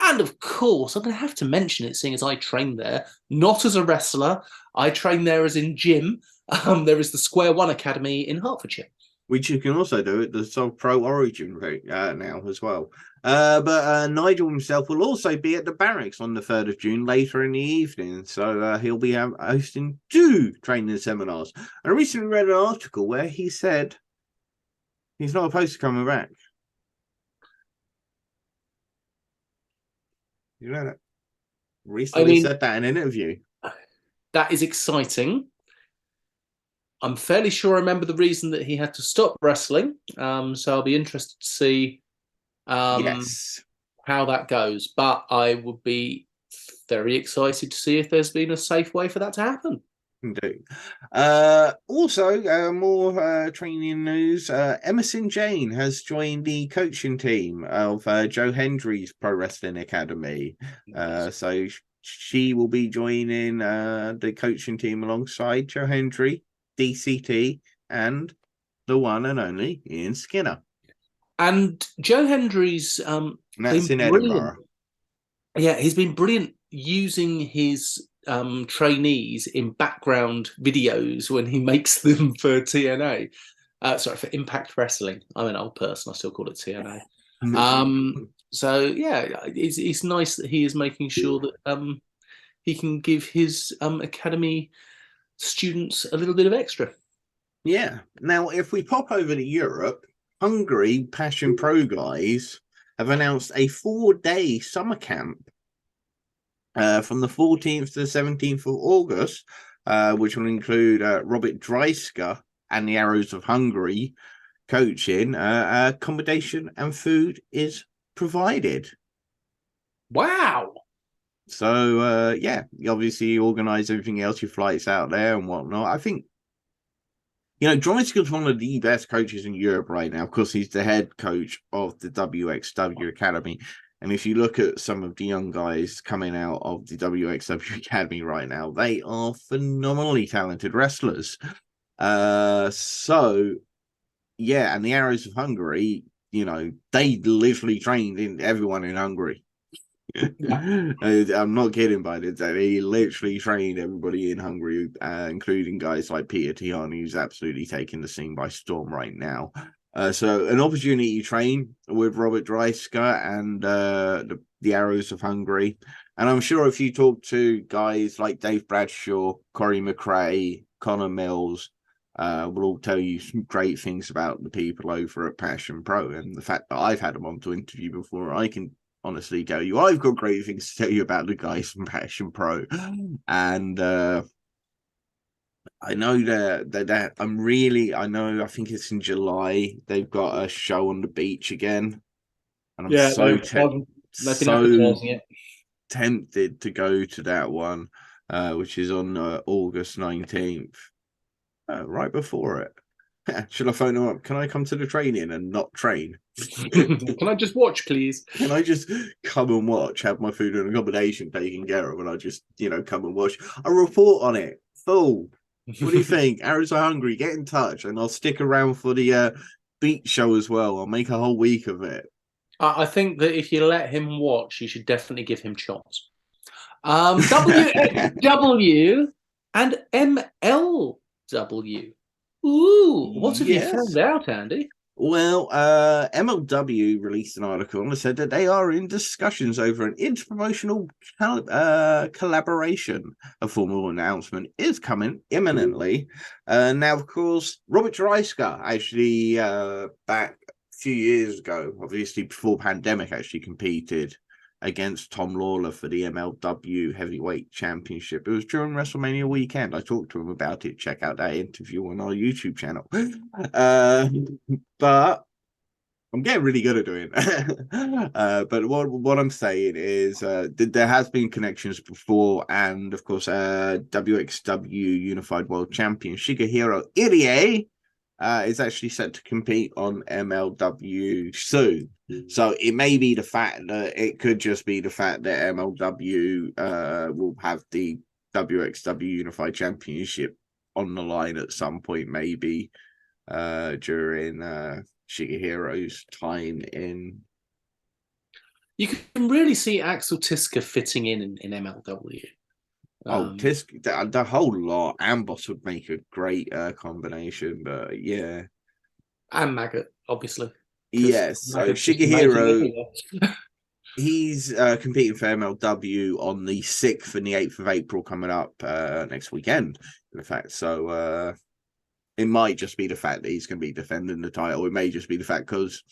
And of course, I'm going to have to mention it, seeing as I trained there, not as a wrestler. I trained there as in gym. There is the Square One Academy in Hertfordshire, which you can also do at the Soft Pro Origin now as well. But Nigel himself will also be at the Barracks on the 3rd of June later in the evening. So he'll be hosting 2 training seminars. I recently read an article where he said he's not opposed to coming back. You know that? Recently said that in an interview. That is exciting. I'm fairly sure I remember the reason that he had to stop wrestling. So I'll be interested to see how that goes. But I would be very excited to see if there's been a safe way for that to happen. Indeed. Also, more training news. Emerson Jane has joined the coaching team of Joe Hendry's Pro Wrestling Academy. Nice. So she will be joining the coaching team alongside Joe Hendry, DCT, and the one and only Ian Skinner. And Joe Hendry's And that's been in brilliant. Edinburgh. Yeah, he's been brilliant using his trainees in background videos when he makes them for TNA. Sorry, for Impact Wrestling. I'm an old person. I still call it TNA. So yeah, it's nice that he is making sure that he can give his academy students a little bit of extra. Yeah. Now, if we pop over to Europe, Hungary Passion Pro guys have announced a 4-day summer camp from the 14th to the 17th of August, which will include Robert Dreisker and the Arrows of Hungary coaching. Accommodation and food is provided. Wow. So, yeah, you obviously organize everything else, your flights out there and whatnot. I think, Dreiser's one of the best coaches in Europe right now. Of course, he's the head coach of the WXW Academy. And if you look at some of the young guys coming out of the WXW Academy right now, they are phenomenally talented wrestlers. So, yeah, and the Arrows of Hungary, they literally trained in everyone in Hungary. I'm not kidding by this. He literally trained everybody in Hungary, including guys like Peter Tiani, who's absolutely taking the scene by storm right now. So an opportunity to train with Robert Dreisker and the Arrows of Hungary. And I'm sure if you talk to guys like Dave Bradshaw, Corey McRae, Connor Mills, will all tell you some great things about the people over at Passion Pro. And the fact that I've had them on to interview before, I can honestly tell you I've got great things to tell you about the guys from Passion Pro. And I know that I think it's in July, they've got a show on the beach again, and I'm Yeah, so they've been so advertising it. tempted to go to that one, which is on August 19th, right before it. Should I phone them up? Can I come to the training and not train? Can I just watch, please? Can I just come and watch, have my food and accommodation taken care of, and I just, come and watch? A report on it. Full. What do you think? Arrows are hungry. Get in touch, and I'll stick around for the beach show as well. I'll make a whole week of it. I think that if you let him watch, you should definitely give him chops. WXW and MLW. Ooh, what have you Yes. found out, Andy? Well, MLW released an article and said that they are in discussions over an interpromotional collaboration. A formal announcement is coming imminently. Now, of course, Robert Dreisker actually back a few years ago, obviously before pandemic, actually competed against Tom Lawler for the MLW Heavyweight Championship. It was during WrestleMania weekend. I talked to him about it. Check out that interview on our YouTube channel. But I'm getting really good at doing it. But what I'm saying is there has been connections before, and of course, WXW Unified World Champion Shigehiro Irie is actually set to compete on MLW soon. So it may be the fact that it could just be the fact that MLW will have the WXW Unified Championship on the line at some point, maybe during Shigehiro's time in. You can really see Axel Tiska fitting in MLW. Tisk, the whole lot. Amboss would make a great combination, but yeah. And Maggot, obviously. Yes, so Shigehiro, he's competing for MLW on the 6th and the 8th of April coming up next weekend, in fact. So it might just be the fact that he's going to be defending the title. It may just be the fact because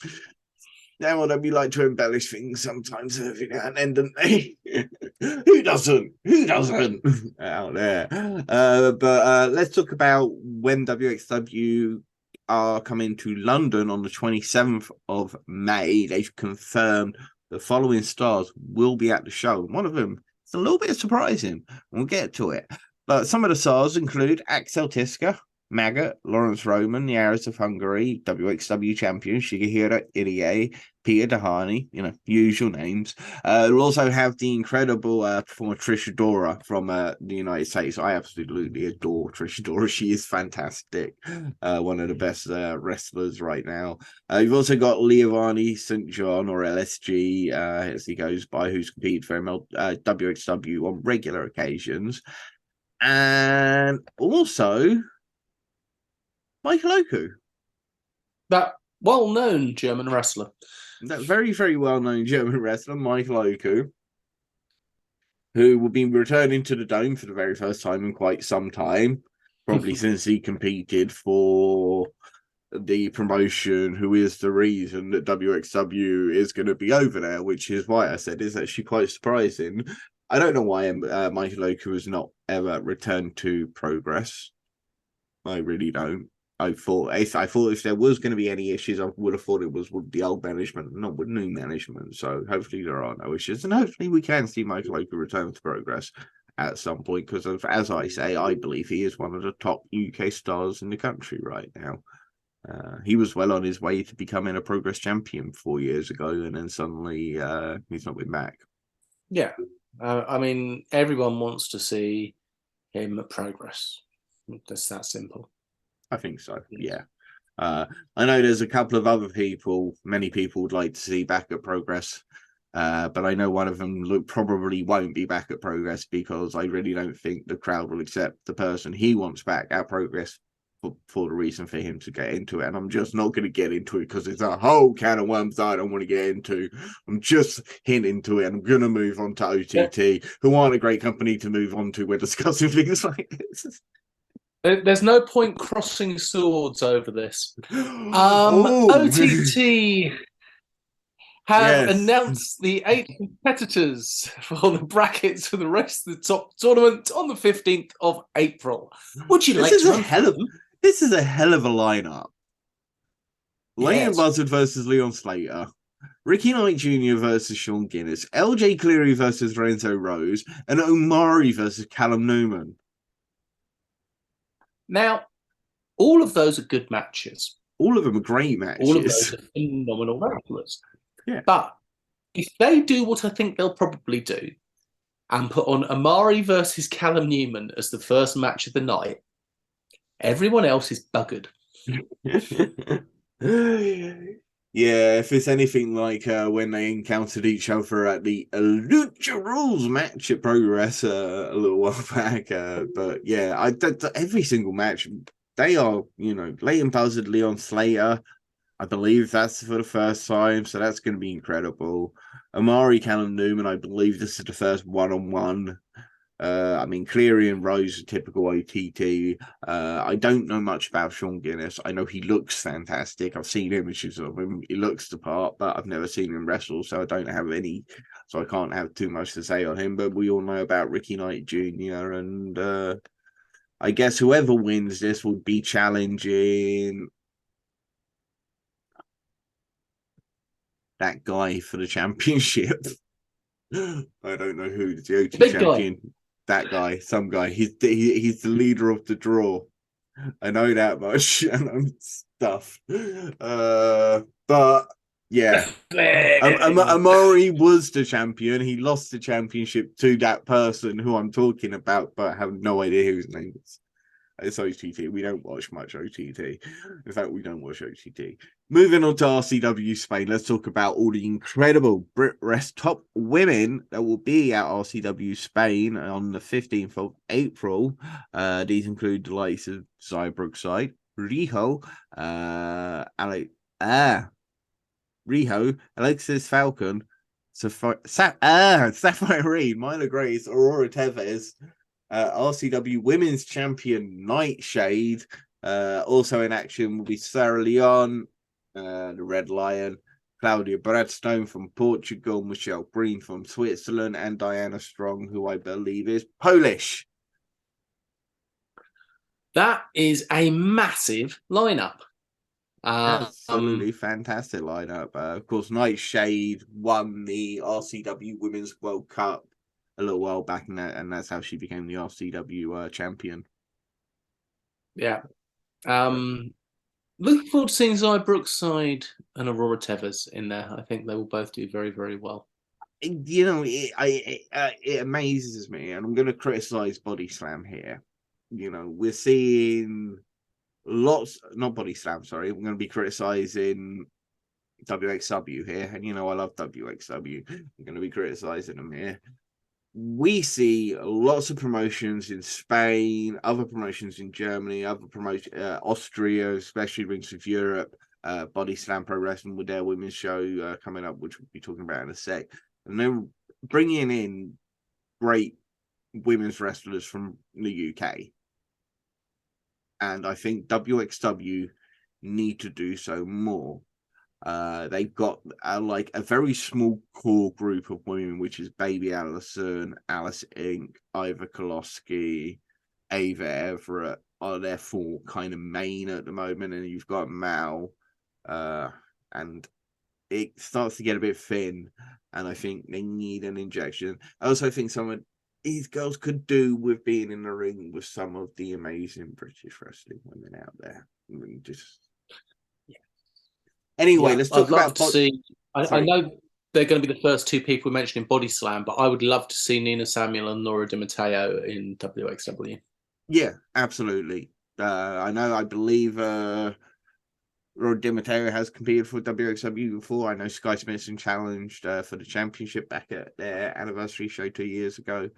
MLW like to embellish things sometimes every now and then, don't they? Who doesn't? Who doesn't? Out there. But let's talk about when WXW are coming to London on the 27th of May. They've confirmed the following stars will be at the show. One of them is a little bit surprising. We'll get to it. Some of the stars include Axel Tiska, Maggot, Lawrence Roman, the Arrows of Hungary, WXW champion Shigehiro Irie, Peter Dahani, usual names. We'll also have the incredible performer Trish Adora from the United States. I absolutely adore Trish Adora. She is fantastic. One of the best wrestlers right now. You've also got Leovani St. John, or LSG, as he goes by, who's competed for WXW on regular occasions. And also Michael Oku. That well-known German wrestler. That very, very well-known German wrestler, Michael Oku, who will be returning to the Dome for the very first time in quite some time, probably since he competed for the promotion, who is the reason that WXW is going to be over there, which is why I said it's actually quite surprising. I don't know why Michael Oku has not ever returned to Progress. I really don't. I thought if there was going to be any issues, I would have thought it was with the old management, not with new management. So hopefully there are no issues, and hopefully we can see Michael Oku return to Progress at some point. Because as I say, I believe he is one of the top UK stars in the country right now. He was well on his way to becoming a Progress champion 4 years ago, and then suddenly he's not been back. Yeah, I mean, everyone wants to see him at Progress. It's that simple. I think so, yeah. I know there's a couple of other people, many people would like to see back at Progress, but I know one of them probably won't be back at Progress because I really don't think the crowd will accept the person he wants back at Progress for the reason for him to get into it. And I'm just not going to get into it because it's a whole can of worms that I don't want to get into. I'm just hinting to it. I'm going to move on to OTT, who aren't a great company to move on to when discussing things like this. There's no point crossing swords over this. OTT have announced the 8 competitors for the brackets for the rest of the top tournament on the 15th of April. Would you like to run through them? This is a hell of a lineup. Leighton Buzzard versus Leon Slater. Ricky Knight Jr. versus Sean Guinness. LJ Cleary versus Renzo Rose. And Omari versus Callum Newman. Now, all of those are good matches. All of them are great matches. All of those are phenomenal wrestlers. Yeah. But if they do what I think they'll probably do and put on Omari versus Callum Newman as the first match of the night, everyone else is buggered. Yeah, if it's anything like when they encountered each other at the Lucha Rules match at Progress a little while back. But yeah, every single match, they are, Leighton Buzzard, Leon Slater. I believe that's for the first time, so that's going to be incredible. Omari Callum Newman, I believe this is the first one-on-one. I mean, Cleary and Rose are typical OTT. I don't know much about Sean Guinness. I know he looks fantastic. I've seen images of him. He looks the part, but I've never seen him wrestle, so I can't have too much to say on him. But we all know about Ricky Knight Jr. and I guess whoever wins this would be challenging that guy for the championship. I don't know who the OT champion. Guy. That guy, some guy. He's the leader of the draw. I know that much, and I'm stuffed. But yeah, Amari was the champion. He lost the championship to that person who I'm talking about, but I have no idea whose name is. It's OTT. We don't watch much OTT. In fact, we don't watch OTT. Moving on to RCW Spain, let's talk about all the incredible Brit Rest top women that will be at RCW Spain on the 15th of April. These include the likes of Zaya Brookside, Riho, Riho, Alexis Falcon, Sapphire Reed, Myla Grace, Aurora Tevez, RCW Women's Champion Nightshade. Also in action will be Sarah Leon, the Red Lion, Claudia Bradstone from Portugal, Michelle Breen from Switzerland, and Diana Strong, who I believe is Polish. That is a massive lineup. Absolutely fantastic lineup. Of course, Nightshade won the RCW Women's World Cup a little while back, and that's how she became the RCW champion. Yeah. Looking forward to seeing Zaya Brookside and Aurora Tevez in there. I think they will both do very, very well. You know, it amazes me, and I'm going to criticize Body Slam here. You know, we're seeing lots, not Body Slam, sorry. I'm going to be criticizing WXW here, and you know, I love WXW. I'm going to be criticizing them here. We see lots of promotions in Spain, other promotions in Germany, other promotions, Austria, especially Rings of Europe, Body Slam Pro Wrestling with their women's show coming up, which we'll be talking about in a sec. And they're bringing in great women's wrestlers from the UK. And I think WXW need to do so more. They've got like a very small core group of women, which is Baby Allison, Alice Inc., Ivor Koloski, Ava Everett are their four kind of main at the moment, and you've got Mal, and it starts to get a bit thin, and I think they need an injection. I also think some of these girls could do with being in the ring with some of the amazing British wrestling women out there. I mean, just anyway, let's talk I'd love about. to see. I know they're going to be the first two people we mentioned in Body Slam, but I would love to see Nina Samuel and Laura Di Matteo in WXW. Yeah, absolutely. I know. I believe Laura Di Matteo has competed for WXW before. I know Sky Smithson challenged for the championship back at their anniversary show 2 years ago.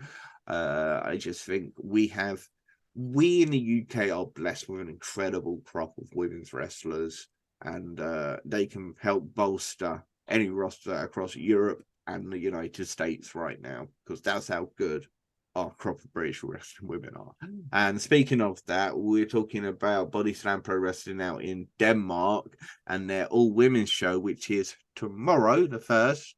I just think we in the UK are blessed with an incredible crop of women's wrestlers, and they can help bolster any roster across Europe and the United States right now, because that's how good our crop of British wrestling women are. And speaking of that, we're talking about Body Slam Pro Wrestling now in Denmark and their all-women's show, which is tomorrow, the 1st,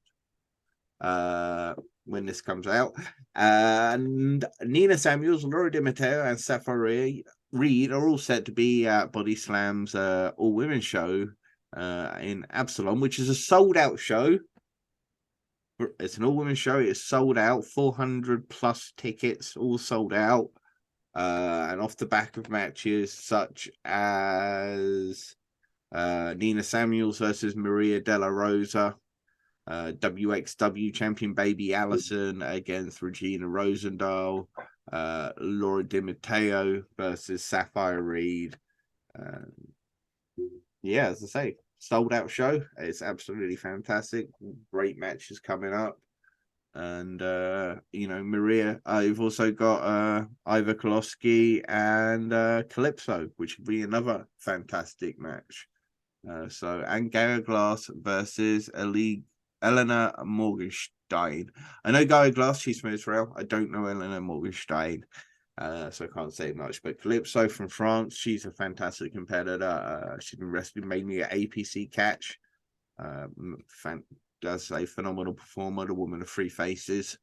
when this comes out. And Nina Samuels, Laura Di Matteo, and Sapphire Reed are all set to be at Body Slam's all-women's show in Absalom, which is a sold-out show. It's an all-women show. It's sold out. 400 plus tickets, all sold out. And off the back of matches such as Nina Samuels versus Maria De La Rosa, WXW champion Baby Allison against Regina Rosendahl, Laura Di Matteo versus Sapphire Reed. Yeah, as I say, sold out show. It's absolutely fantastic. Great matches coming up. And Maria, you've also got Ivor Koloski and Calypso, which would be another fantastic match. And Gaia Glass versus Eleanor Morgenstein. I know Gaia Glass, she's from Israel. I don't know Eleanor Morgenstein. So I can't say much, but Calypso from France, she's a fantastic competitor. She's been wrestling mainly at APC Catch. Does a phenomenal performer, the woman of three faces.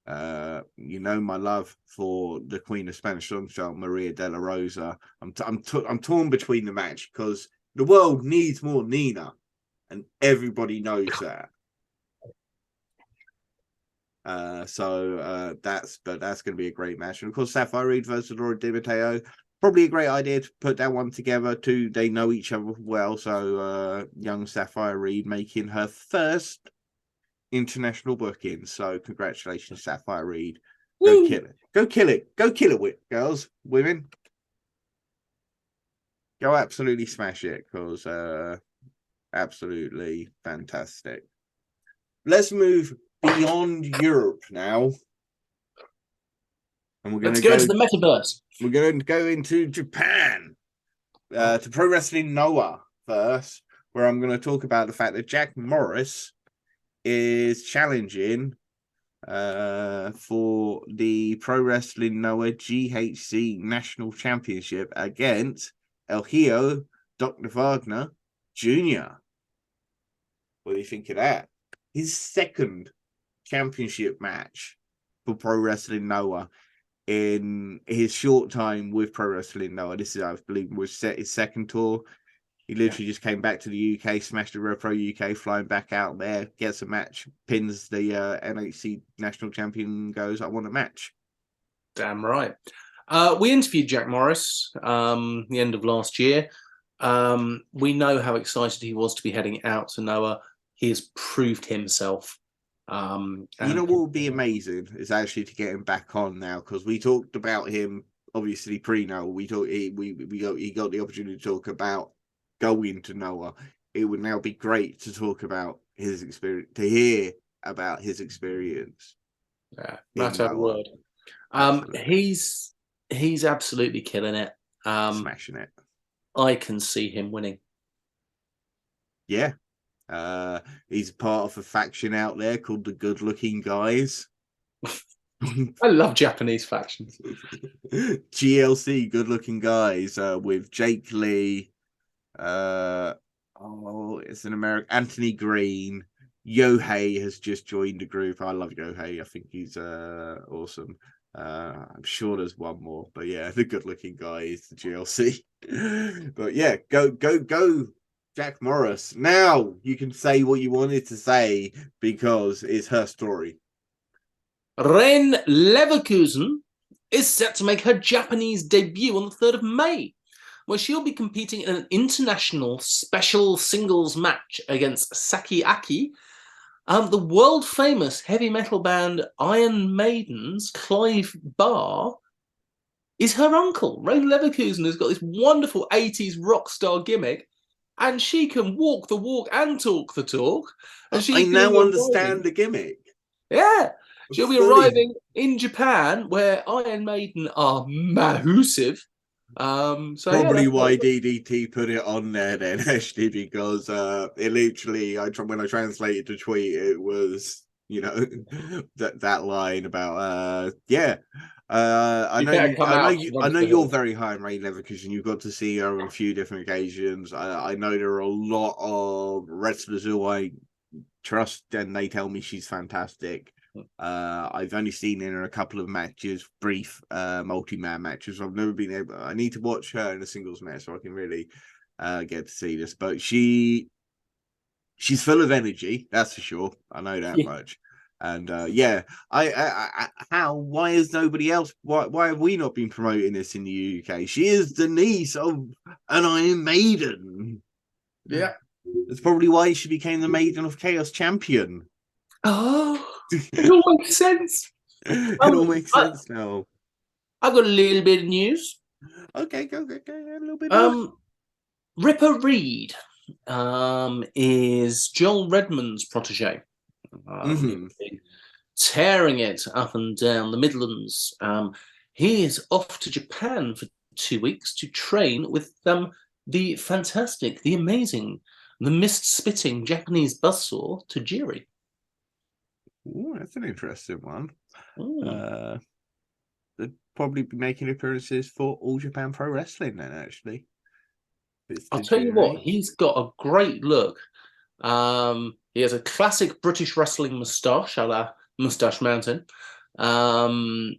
My love for the Queen of Spanish Songstyle, Maria De La Rosa. I'm torn between the match because the world needs more Nina, and everybody knows that. That's going to be a great match. And of course, Sapphire Reed versus Laura Di Matteo, probably a great idea to put that one together too. They know each other well. So young Sapphire Reed making her first international booking. So congratulations, Sapphire Reed. Go kill it. Go kill it. Go kill it, girls, women. Go absolutely smash it, because absolutely fantastic. Let's move beyond Europe now, and Let's go into the metaverse. We're going to go into Japan to Pro Wrestling Noah first, where I'm going to talk about the fact that Jack Morris is challenging for the Pro Wrestling Noah GHC National Championship against El Hijo Dr. Wagner Jr. What do you think of that? His second championship match for Pro Wrestling Noah in his short time with Pro Wrestling Noah. This is, I believe, was set his second tour. He literally just came back to the UK, smashed the Rev Pro UK, flying back out there, gets a match, pins the NHC national champion, goes, I want a match. Damn right. We interviewed Jack Morris the end of last year. We know how excited he was to be heading out to Noah. He has proved himself. You know what would be amazing is actually to get him back on now, because we talked about him obviously pre-Noah. We he got the opportunity to talk about going to Noah. It would now be great to talk about his experience, to hear about his experience. Yeah, not a Noah. word. He's absolutely killing it. Smashing it. I can see him winning. Yeah. He's part of a faction out there called the Good Looking Guys. I love Japanese factions. GLC, Good Looking Guys, with Jake Lee. It's an American, Anthony Green. Yohei has just joined the group. I love Yohei. I think he's awesome. I'm sure there's one more, but yeah, the Good Looking Guy is the GLC. But yeah, go, Jack Morris. Now you can say what you wanted to say because it's her story. Ren Leverkusen is set to make her Japanese debut on the 3rd of May, where she'll be competing in an international special singles match against Saki Aki. The world-famous heavy metal band Iron Maiden's Clive Barr is her uncle. Ren Leverkusen has got this wonderful 80s rock star gimmick, and she can walk the walk and talk the talk. And I now understand the gimmick. Yeah, she'll be arriving in Japan, where Iron Maiden are massive. Probably why DDT put it on there then, actually, because it literally, when I translated the tweet, it was, that line about I know you're very high in Ray Leverkusen. You've got to see her on a few different occasions. I know there are a lot of wrestlers who I trust, and they tell me she's fantastic. I've only seen her in a couple of matches, brief multi-man matches. I've never been able. I need to watch her in a singles match so I can really get to see this. But she's full of energy, that's for sure. I know that much. And why is nobody else? Why have we not been promoting this in the UK? She is the niece of an Iron Maiden. Yeah. That's probably why she became the Maiden of Chaos champion. Oh, it all makes sense. It all makes sense now. I've got a little bit of news. Okay, go. A little bit of news. Ripper Reed is Joel Redman's protege. Tearing it up and down the Midlands. He is off to Japan for 2 weeks to train with the fantastic, the amazing, the mist-spitting Japanese buzzsaw Tajiri. Ooh, that's an interesting one. They'd probably be making appearances for All Japan Pro Wrestling then, actually. I'll tell you what, he's got a great look. He has a classic British wrestling moustache, a la Moustache Mountain.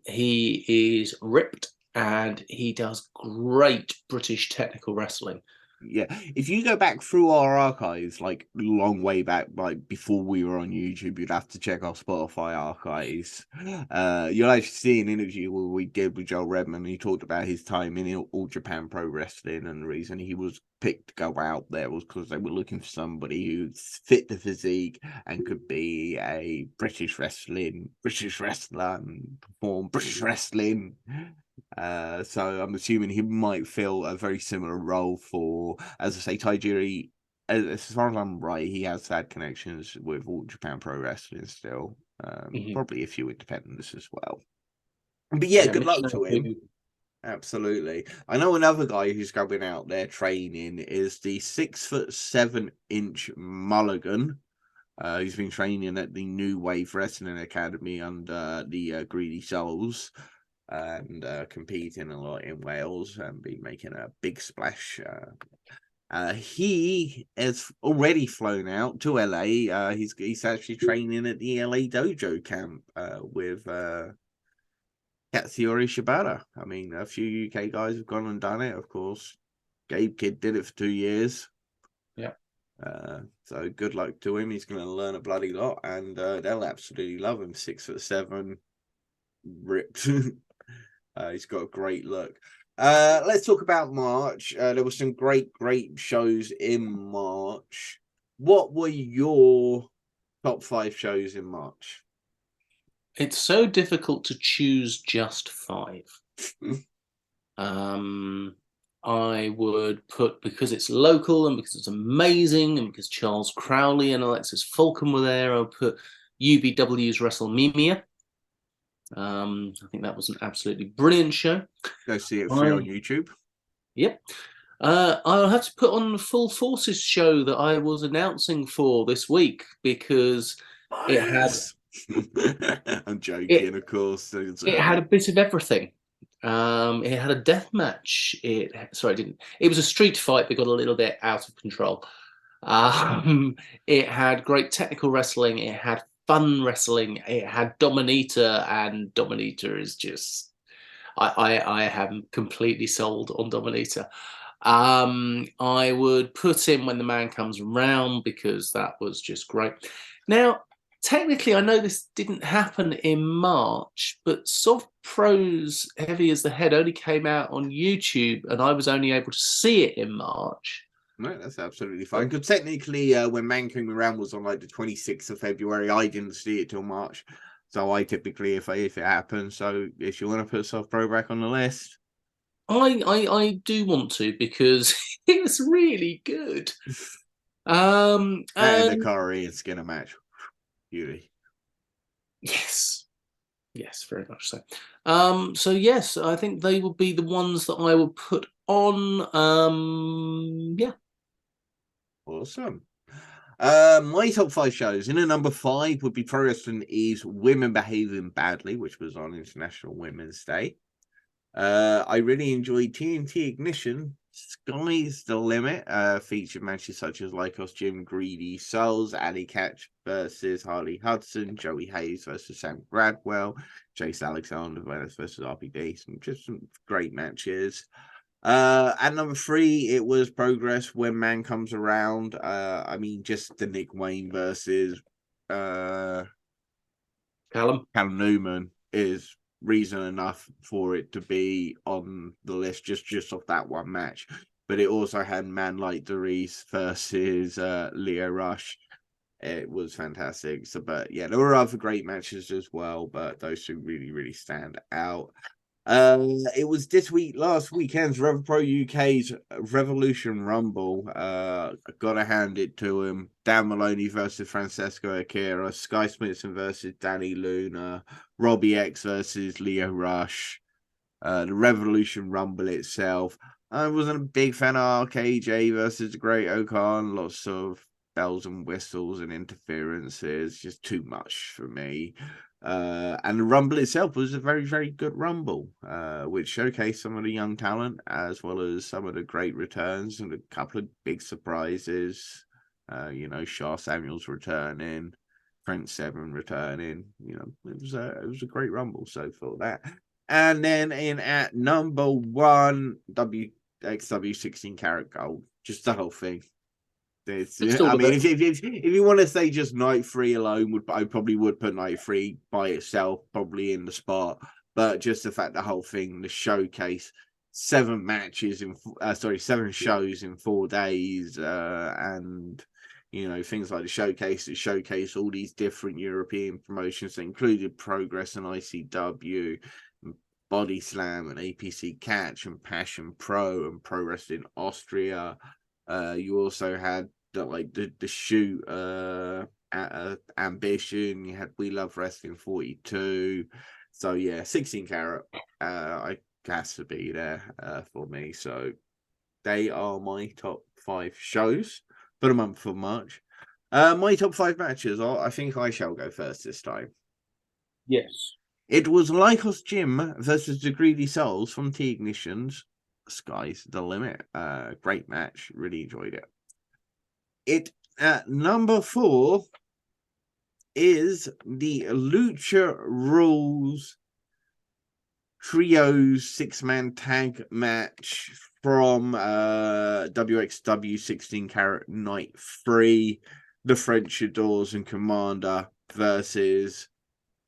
He is ripped and he does great British technical wrestling. Yeah, if you go back through our archives, like long way back, like before we were on YouTube, you'd have to check our Spotify archives. You'll actually see an interview where we did with Joel Redman. He talked about his time in All Japan Pro Wrestling, and the reason he was picked to go out there was because they were looking for somebody who fit the physique and could be a British wrestler and perform British wrestling. So I'm assuming he might fill a very similar role for, as I say, Tajiri. As far as I'm right, he has had connections with All Japan Pro Wrestling still. Probably a few independents as well. But yeah, good luck to him. Absolutely. I know another guy who's going out there training is the 6'7" Mulligan. He's been training at the New Wave Wrestling Academy under the Greedy Souls, and competing a lot in Wales and be making a big splash. He has already flown out to LA. He's actually training at the LA Dojo camp with Katsuyori Shibata. I mean, a few UK guys have gone and done it, of course. Gabe Kidd did it for 2 years. So good luck to him. He's going to learn a bloody lot, and they'll absolutely love him. 6'7", ripped. He's got a great look. Let's talk about March. There were some great shows in March. What were your top 5 shows in March? It's so difficult to choose just 5. I would put, because it's local and because it's amazing and because Charles Crowley and Alexis Falcon were there, I'll put UBW's WrestleMania. I think that was an absolutely brilliant show. Go see it free on YouTube. Yep. I'll have to put on the Full Forces show that I was announcing for this week because it had... I'm joking, of course. It had a bit of everything. It had a death match. It didn't. It was a street fight that got a little bit out of control. It had great technical wrestling. It had fun wrestling. It had Dominator, and Dominator is just... I am completely sold on Dominator. I would put in When the Man Comes Around because that was just great. Now, technically, I know this didn't happen in March, but Soft Pros Heavy as the Head only came out on YouTube, and I was only able to see it in March. No, that's absolutely fine. Because technically, when Man Came Around was on like the 26th of February, I didn't see it till March. So I typically, if it happens, so if you want to put Soft Pro back on the list, I do want to because it was really good. And the Curry and Skinner match, beauty. Yes, very much so. So yes, I think they would be the ones that I would put on. Yeah. Awesome. My top 5 shows. In at number 5 would be Pro Wrestling is Women Behaving Badly, which was on International Women's Day. I really enjoyed TNT Ignition. Sky's the Limit. Featured matches such as Lycos Jim, Greedy Souls, Addy Catch versus Harley Hudson, Joey Hayes versus Sam Gradwell, Chase Alexander versus RPD. Some great matches. At number 3, it was Progress When Man Comes Around. I mean, just the Nick Wayne versus Callum Newman is reason enough for it to be on the list just off that one match. But it also had Man Like Doris versus Leo Rush. It was fantastic. So, but yeah, there were other great matches as well, but those two really stand out. It was last weekend's Rev Pro UK's Revolution Rumble. I gotta hand it to him. Dan Maloney versus Francesco Akira, Sky Smithson versus Danny Luna, Robbie X versus Leo Rush, the Revolution Rumble itself. I wasn't a big fan of RKJ versus the Great Okan. Lots of bells and whistles and interferences, just too much for me. And the Rumble itself was a very good Rumble, which showcased some of the young talent as well as some of the great returns and a couple of big surprises. Shah Samuels returning, Prince Seven returning. It was a great Rumble. So for that, and then in at number 1, WXW 16 Karat Gold, just the whole thing. I mean, if you want to say just Night 3 alone, I probably would put Night 3 by itself, probably in the spot. But just the fact the whole thing, the showcase, 7 shows in 4 days, and things like the showcase that showcase all these different European promotions that included Progress and ICW, Body Slam and APC Catch and Passion Pro and Pro Wrestling Austria. You also had the shoot at Ambition. You had We Love Wrestling 42. So yeah, 16 Karat I has to be there for me. So they are my top 5 shows for the month of March. My top 5 matches. I think I shall go first this time. Yes. It was Lycos Jim versus the Greedy Souls from T Ignition's Sky's the Limit. Great match. Really enjoyed it. It at number 4 is the Lucha Rules trios 6-man tag match from WXW 16 Carat Night 3. The French Adors and Commander versus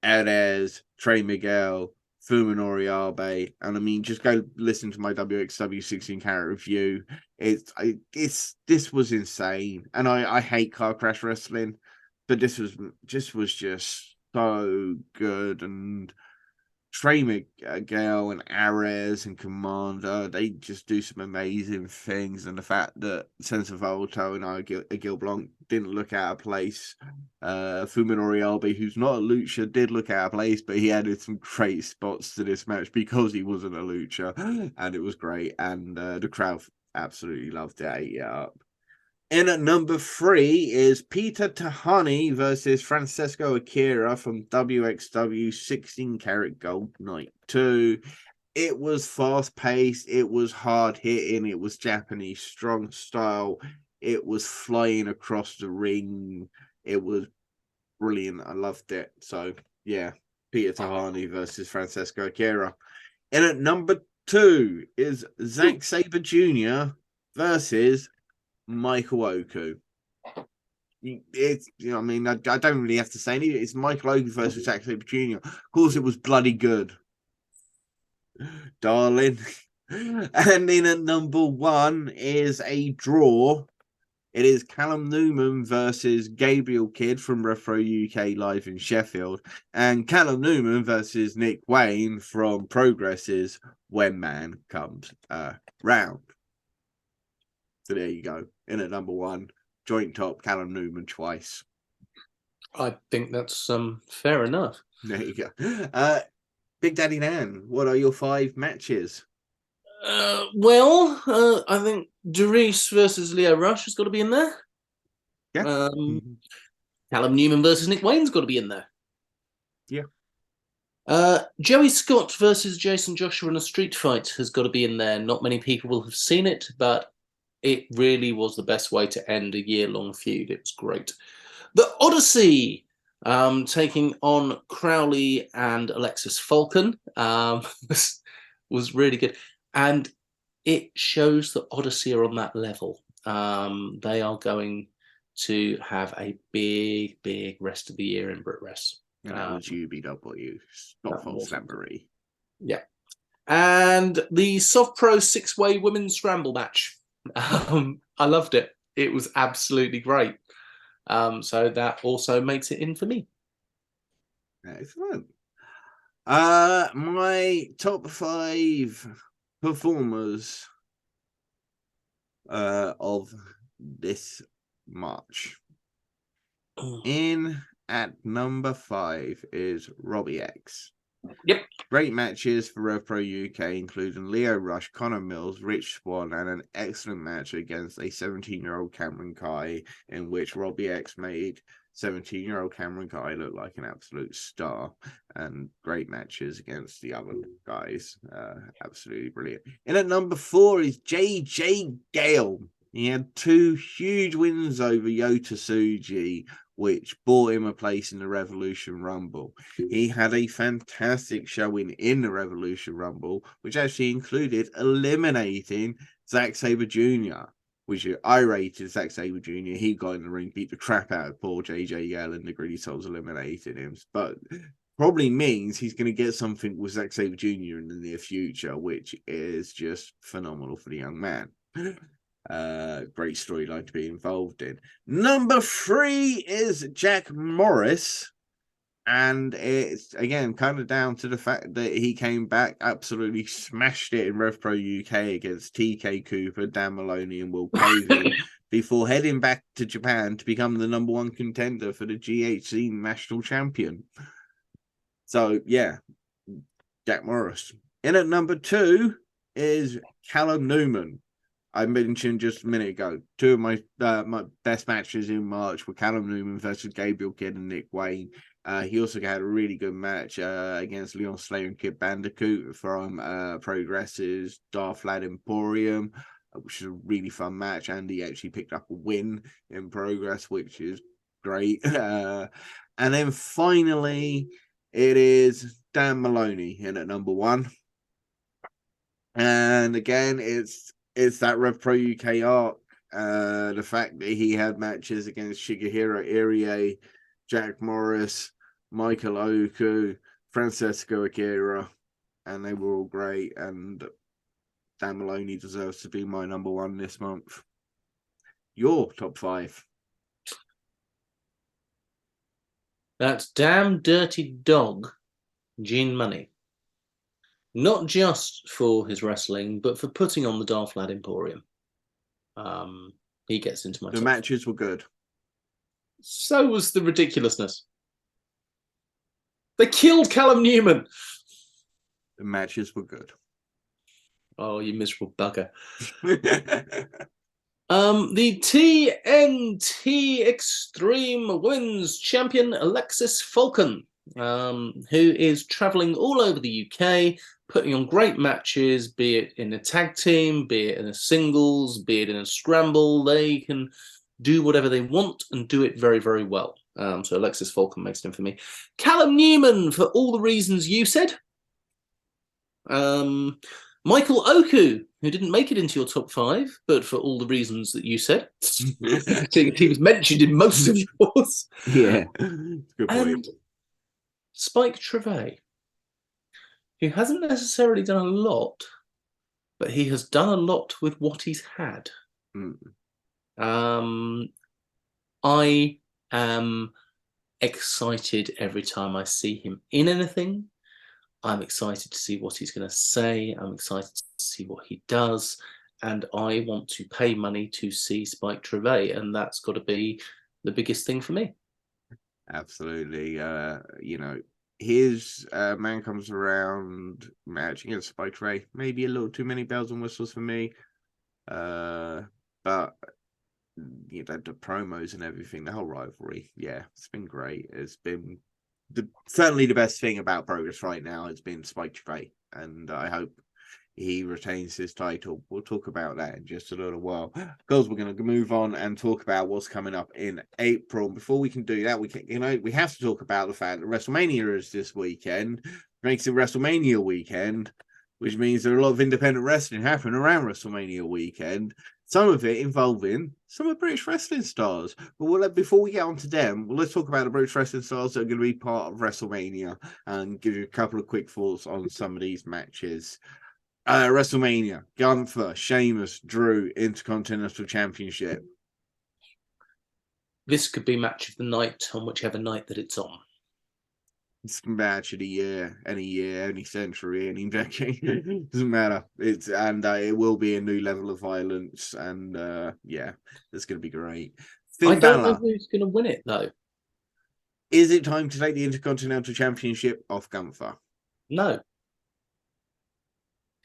Erez, Trey Miguel, Fuminori Abe. And I mean, just go listen to my WXW 16 Carat review. This was insane. And I hate car crash wrestling, but this was just so good. And Trey Miguel and Ares and Commander, they just do some amazing things. And the fact that Senza Volto and Agil Blanc didn't look out of place. Fuminori Abe, who's not a lucha, did look out of place, but he added some great spots to this match because he wasn't a lucha, and it was great. And the crowd absolutely loved it, ate it up. In at number 3 is Peter Tahani versus Francesco Akira from WXW 16 Karat Gold Night 2. It was fast paced, it was hard hitting, it was Japanese strong style, it was flying across the ring. It was brilliant. I loved it. So, yeah, Peter Tahani versus Francesco Akira. In at number 2 is Zack Sabre Jr. versus Michael Oku. It's, you know, I mean, I don't really have to say anything. It's Michael Oku versus Zack Sabre Jr. Of course, it was bloody good, darling. And in at number 1 is a draw. It is Callum Newman versus Gabriel Kidd from Rev Pro UK live in Sheffield, and Callum Newman versus Nick Wayne from Progress's When Man Comes Round. So there you go. In at number 1, joint top, Callum Newman twice. I think that's fair enough. There you go. Big Daddy Dan, what are your 5 matches? I think Doris versus Leo Rush has got to be in there. Yeah. Callum Newman versus Nick Wayne's got to be in there. Yeah. Joey Scott versus Jason Joshua in a street fight has got to be in there. Not many people will have seen it, but it really was the best way to end a year-long feud. It was great. The Odyssey taking on Crowley and Alexis Falcon was really good. And it shows that Odyssey are on that level. They are going to have a big, big rest of the year in Brit Rest. And that was UBW, Stockholm Slamboree. Yeah. And the Soft Pro 6-way women's scramble match. I loved it. It was absolutely great. So that also makes it in for me. Excellent. My top 5 performers of this March. In at number 5 is Robbie X. Yep. Great matches for Rev Pro UK, including Leo Rush, Connor Mills, Rich Swan, and an excellent match against a 17-year-old Cameron Kai, in which Robbie X made 17-year-old Cameron Kai look like an absolute star. And great matches against the other guys. Absolutely brilliant. In at number 4 is JJ Gale. He had 2 huge wins over Yota Tsuji, which bought him a place in the Revolution Rumble. He had a fantastic showing in the Revolution Rumble, which actually included eliminating Zack Sabre Jr., which I rated Zack Sabre Jr. He got in the ring, beat the crap out of poor JJ Gale, and the Greedy Souls eliminated him. But probably means he's going to get something with Zack Sabre Jr. in the near future, which is just phenomenal for the young man. Great storyline to be involved in. Number 3 is Jack Morris, and it's again kind of down to the fact that he came back, absolutely smashed it in Rev Pro UK against TK Cooper, Dan Maloney, and Will Craven before heading back to Japan to become the number 1 contender for the GHC National Champion. So yeah, Jack Morris. In at number 2 is Callum Newman. I mentioned just a minute ago, 2 of my best matches in March were Callum Newman versus Gabriel Kidd and Nick Wayne. He also had a really good match against Leon Slayer and Kid Bandicoot from Progress's Darth Lad Emporium, which is a really fun match. And he actually picked up a win in Progress, which is great. And then finally, it is Dan Maloney in at number 1. And again, it's that Rev Pro UK arc. The fact that he had matches against Shigehiro Irie, Jack Morris, Michael Oku, Francesco Akira, and they were all great. And Dan Maloney deserves to be my number one this month. Your top 5. That's Damn Dirty Dog, Gene Money. Not just for his wrestling, but for putting on the Darth Lad Emporium. He gets into my The top. matches were good. So was the ridiculousness. They killed Callum Newman. The matches were good. Oh, you miserable bugger. The TNT Extreme Women's Champion Alexis Falcon, who is travelling all over the UK, putting on great matches, be it in a tag team, be it in a singles, be it in a scramble. They can do whatever they want and do it very, very well. So Alexis Falcon makes it in for me. Callum Newman, for all the reasons you said. Michael Oku, who didn't make it into your top 5, but for all the reasons that you said. He was mentioned in most of yours. Yeah, good point. And Spike Trevay, who hasn't necessarily done a lot, but he has done a lot with what he's had. I am excited every time I see him in anything. I'm excited to see what he's going to say. I'm excited to see what he does. And I want to pay money to see Spike Trevay. And that's got to be the biggest thing for me. Absolutely. You know, his Man Comes Around match against Spike Trevay, maybe a little too many bells and whistles for me. But you know, the promos and everything, the whole rivalry, yeah, it's been great. It's been certainly the best thing about Progress right now has been Spike Trevay, and I hope he retains his title. We'll talk about that in just a little while, because we're going to move on and talk about what's coming up in April. Before we can do that, we have to talk about the fact that WrestleMania is this weekend, makes it WrestleMania weekend, which means there are a lot of independent wrestling happening around WrestleMania weekend. Some of it involving some of British wrestling stars. But before we get on to them, let's talk about the British wrestling stars that are going to be part of WrestleMania and give you a couple of quick thoughts on some of these matches. WrestleMania, Gunther, Sheamus, Drew, Intercontinental Championship. This could be match of the night on whichever night that it's on. It's match of the year, any century, any decade. Doesn't matter. It will be a new level of violence, and yeah, it's going to be great. I don't know who's going to win it though. Is it time to take the Intercontinental Championship off Gunther? No.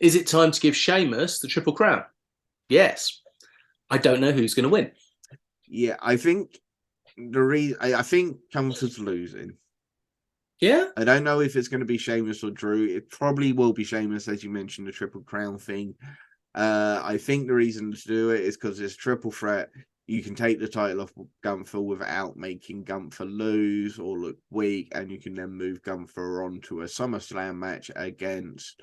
Is it time to give Sheamus the Triple Crown? Yes. I don't know who's going to win. Yeah, I think I think Gunther's losing. Yeah. I don't know if it's going to be Sheamus or Drew. It probably will be Sheamus, as you mentioned, the Triple Crown thing. I think the reason to do it is because it's triple threat. You can take the title off Gunther without making Gunther lose or look weak, and you can then move Gunther on to a SummerSlam match against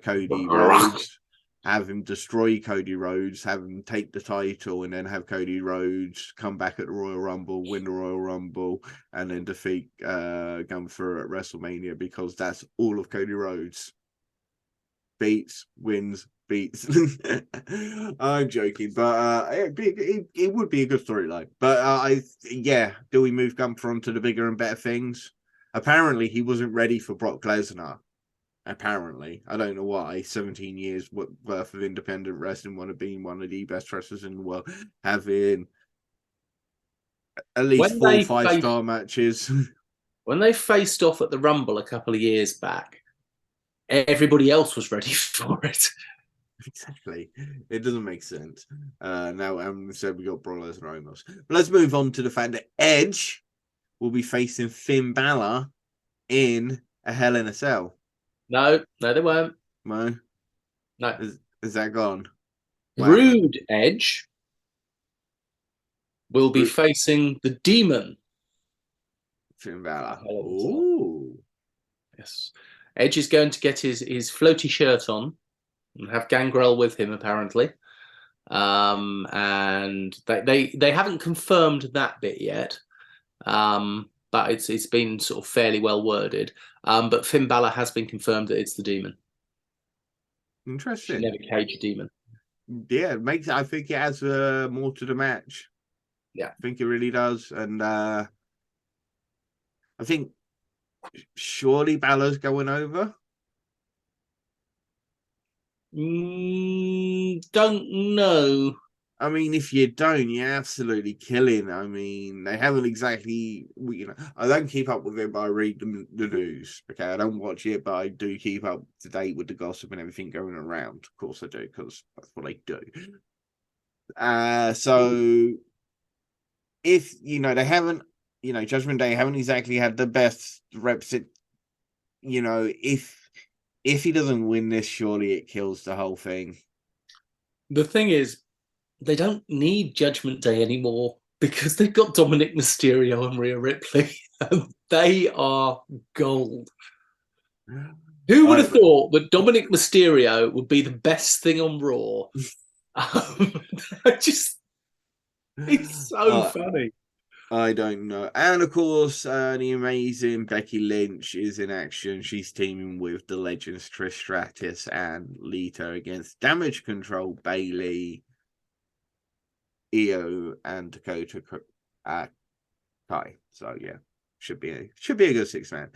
Cody Rhodes, have him destroy Cody Rhodes, have him take the title, and then have Cody Rhodes come back at the Royal Rumble, win the Royal Rumble, and then defeat Gunther at WrestleMania, because that's all of Cody Rhodes. Beats, wins, beats. I'm joking, but it would be a good storyline. But do we move Gunther on to the bigger and better things? Apparently, he wasn't ready for Brock Lesnar. Apparently, I don't know why. 17 years worth of independent wrestling, being one of the best wrestlers in the world, having at least 4 or 5 star matches. When they faced off at the Rumble a couple of years back, everybody else was ready for it. Exactly. It doesn't make sense. Now, so we got Brock Lesnar almost. But let's move on to the fact that Edge will be facing Finn Balor in a Hell in a Cell. No, they won't. No. Is that gone? Wow. Rude Edge will be facing the Demon. Finn Balor. Ooh. Yes. Edge is going to get his floaty shirt on and have Gangrel with him apparently. And they haven't confirmed that bit yet. But it's been sort of fairly well worded. But Finn Balor has been confirmed that it's the demon. Interesting. Never cage a demon. Yeah, it makes. I think it adds more to the match. Yeah, I think it really does, and I think surely Balor's going over. Don't know. I mean, if you don't, you're absolutely killing. I mean, they haven't exactly, I don't keep up with it, but I read the news. Okay, I don't watch it, but I do keep up to date with the gossip and everything going around. Of course, I do, because that's what I do. So if they haven't, Judgment Day haven't exactly had the best reps. If he doesn't win this, surely it kills the whole thing. The thing is, they don't need Judgment Day anymore because they've got Dominic Mysterio and Rhea Ripley. And they are gold. Who would have thought that Dominic Mysterio would be the best thing on Raw? It's so funny. I don't know. And of course, the amazing Becky Lynch is in action. She's teaming with the legends Trish Stratus and Lita against Damage Control, Bayley, Io, and Dakota Kai. So yeah, should be a good 6-man.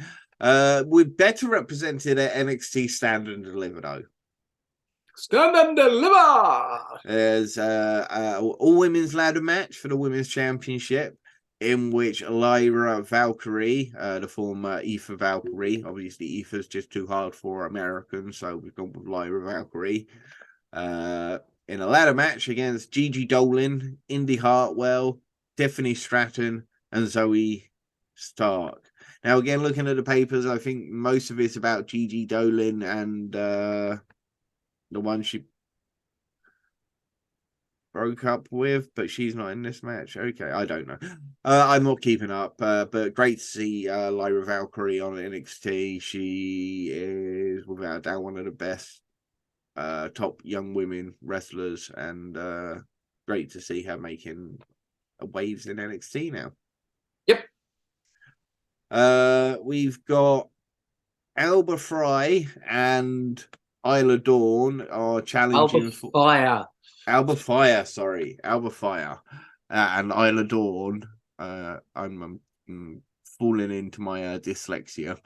We're better represented at NXT Stand and Deliver though. Stand and Deliver. There's all women's ladder match for the women's championship, in which Lyra Valkyrie, the former Aoife Valkyrie, obviously Aoife's just too hard for Americans, so we've gone with Lyra Valkyrie, in a ladder match against Gigi Dolan, Indy Hartwell, Tiffany Stratton, and Zoe Stark. Now, again, looking at the papers, I think most of it's about Gigi Dolan and the one she broke up with, but she's not in this match. Okay, I don't know. I'm not keeping up, but great to see Lyra Valkyrie on NXT. She is, without a doubt, one of the best top young women wrestlers, and great to see her making waves in NXT now. Yep. We've got Alba Fry and Isla Dawn are challenging for Alba Fire, and Isla Dawn. I'm falling into my dyslexia.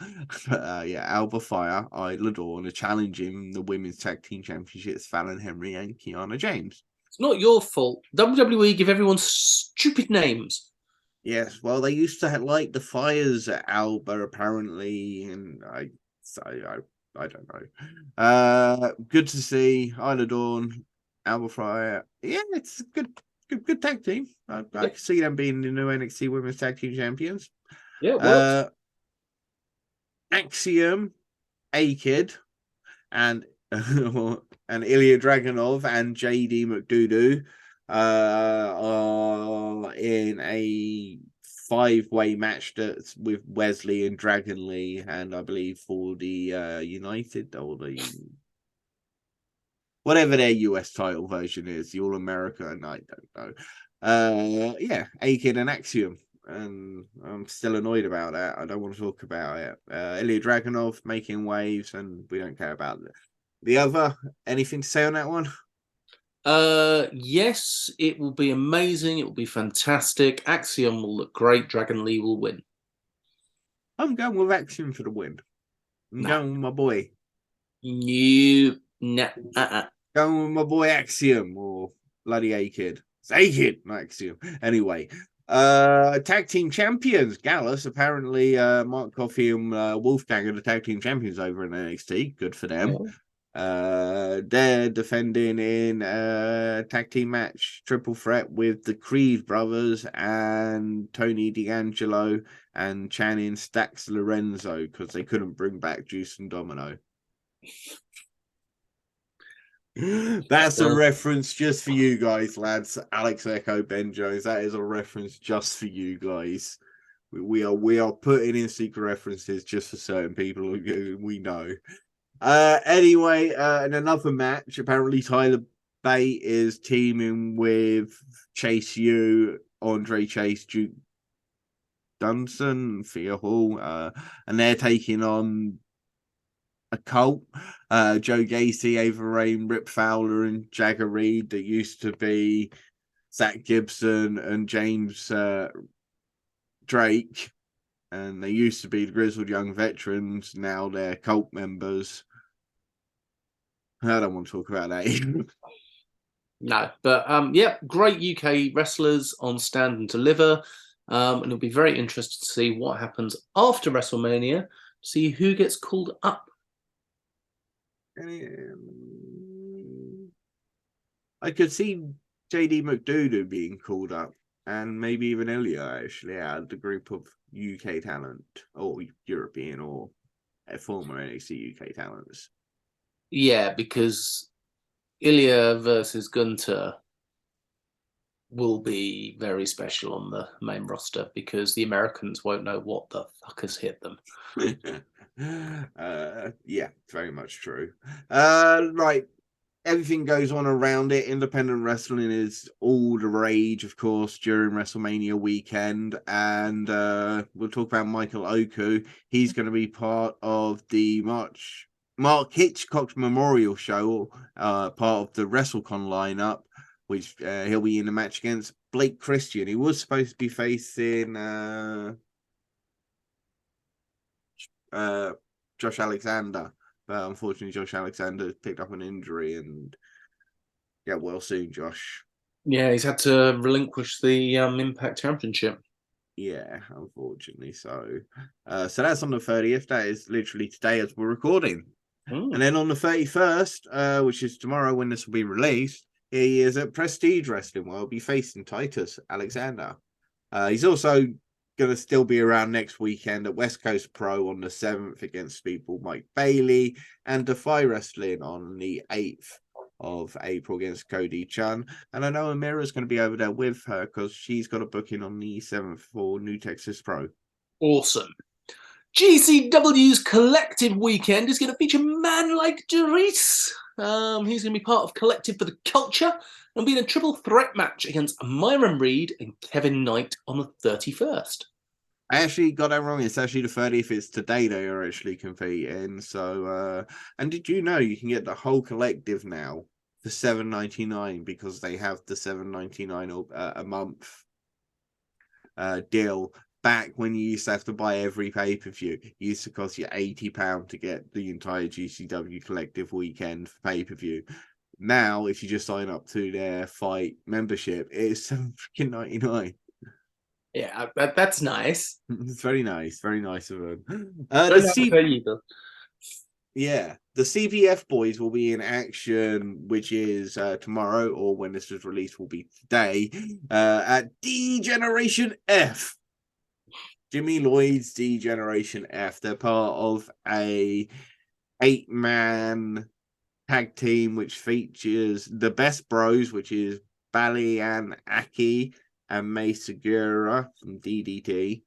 Yeah, Alba Fire, Isla Dawn are challenging the women's tag team championships, Fallon Henry and Kiana James. It's not your fault. WWE give everyone stupid names. Yes, well, they used to like the Fires at Alba apparently, and I don't know. Good to see Isla Dawn, Alba Fire. Yeah, it's a good tag team. I can see them being the new NXT Women's Tag Team Champions. Yeah, it works. Axiom, A-Kid, and Ilya Dragunov and JD McDoodoo are in a 5-way match that's with Wesley and Dragon Lee, and I believe for the United or the whatever their US title version is, the All American, I don't know. Yeah, A-Kid and Axiom. And I'm still annoyed about that. I don't want to talk about it. Ilya Dragunov making waves, and we don't care about it. The other, anything to say on that one? Yes, it will be amazing. It will be fantastic. Axiom will look great. Dragon Lee will win. I'm going with Axiom for the win. I'm going with my boy. No. Going with my boy Axiom or bloody A-Kid. It's A-Kid, not Axiom. Anyway, tag team champions. Gallus, apparently Mark Coffey and Wolfgang are the tag team champions over in NXT. Good for them. Yeah. They're defending in a tag team match, triple threat with the Creed brothers and Tony D'Angelo and Channing Stax Lorenzo, because they couldn't bring back Juice and Domino. That's a reference just for you guys, lads. Alex Echo, Ben Jones. That is a reference just for you guys. We are putting in secret references just for certain people who we know. Anyway, in another match, apparently Tyler Bate is teaming with Chase U, Andre Chase, Duke Dunson, Thea Hall, and they're taking on a cult. Joe Gacy, Ava Rain, Rip Fowler, and Jagger Reed that used to be Zach Gibson and James Drake. And they used to be the Grizzled Young Veterans. Now they're cult members. I don't want to talk about that. No, but yeah, great UK wrestlers on Stand and Deliver. And it'll be very interesting to see what happens after WrestleMania, see who gets called up. I could see JD McDoodoo being called up, and maybe even Ilya actually out of the group of UK talent, or European, or former NXT UK talents. Yeah, because Ilya versus Gunter will be very special on the main roster because the Americans won't know what the fuck has hit them. Yeah, very much true. Right. Everything goes on around it. Independent wrestling is all the rage, of course, during WrestleMania weekend. And we'll talk about Michael Oku. He's going to be part of the Mark Hitchcock Memorial Show, part of the WrestleCon lineup, which he'll be in the match against Blake Christian. He was supposed to be facing Josh Alexander, but unfortunately Josh Alexander picked up an injury, and get well soon, Josh. Yeah, he's had to relinquish the Impact Championship. Yeah, unfortunately. So that's on the 30th. That is literally today as we're recording. And then on the 31st, which is tomorrow when this will be released, he is at Prestige Wrestling, where he'll be facing Titus Alexander. He's also going to still be around next weekend at West Coast Pro on the 7th against people Mike Bailey, and Defy Wrestling on the 8th of April against Cody Chun. And I know Amira's going to be over there with her because she's got a booking on the 7th for New Texas Pro. Awesome. GCW's Collective Weekend is going to feature Man Like Doris. He's going to be part of Collective for the Culture and be in a triple threat match against Myron Reed and Kevin Knight on the 31st. I actually got that wrong. It's actually the 30th. It's today they are actually competing. So, and did you know you can get the whole collective now for $7.99 because they have the $7.99 a month deal. Back when you used to have to buy every pay-per-view, it used to cost you £80 to get the entire GCW collective weekend for pay-per-view. Now, if you just sign up to their fight membership, it's $7.99. Yeah, that's nice. It's very nice of them. Yeah, the CPF boys will be in action, which is tomorrow, or when this is released will be today, at D Generation F. Jimmy Lloyd's D Generation F. They're part of a 8-man tag team which features the Best Bros, which is Bali and Aki and May Segura from DDT.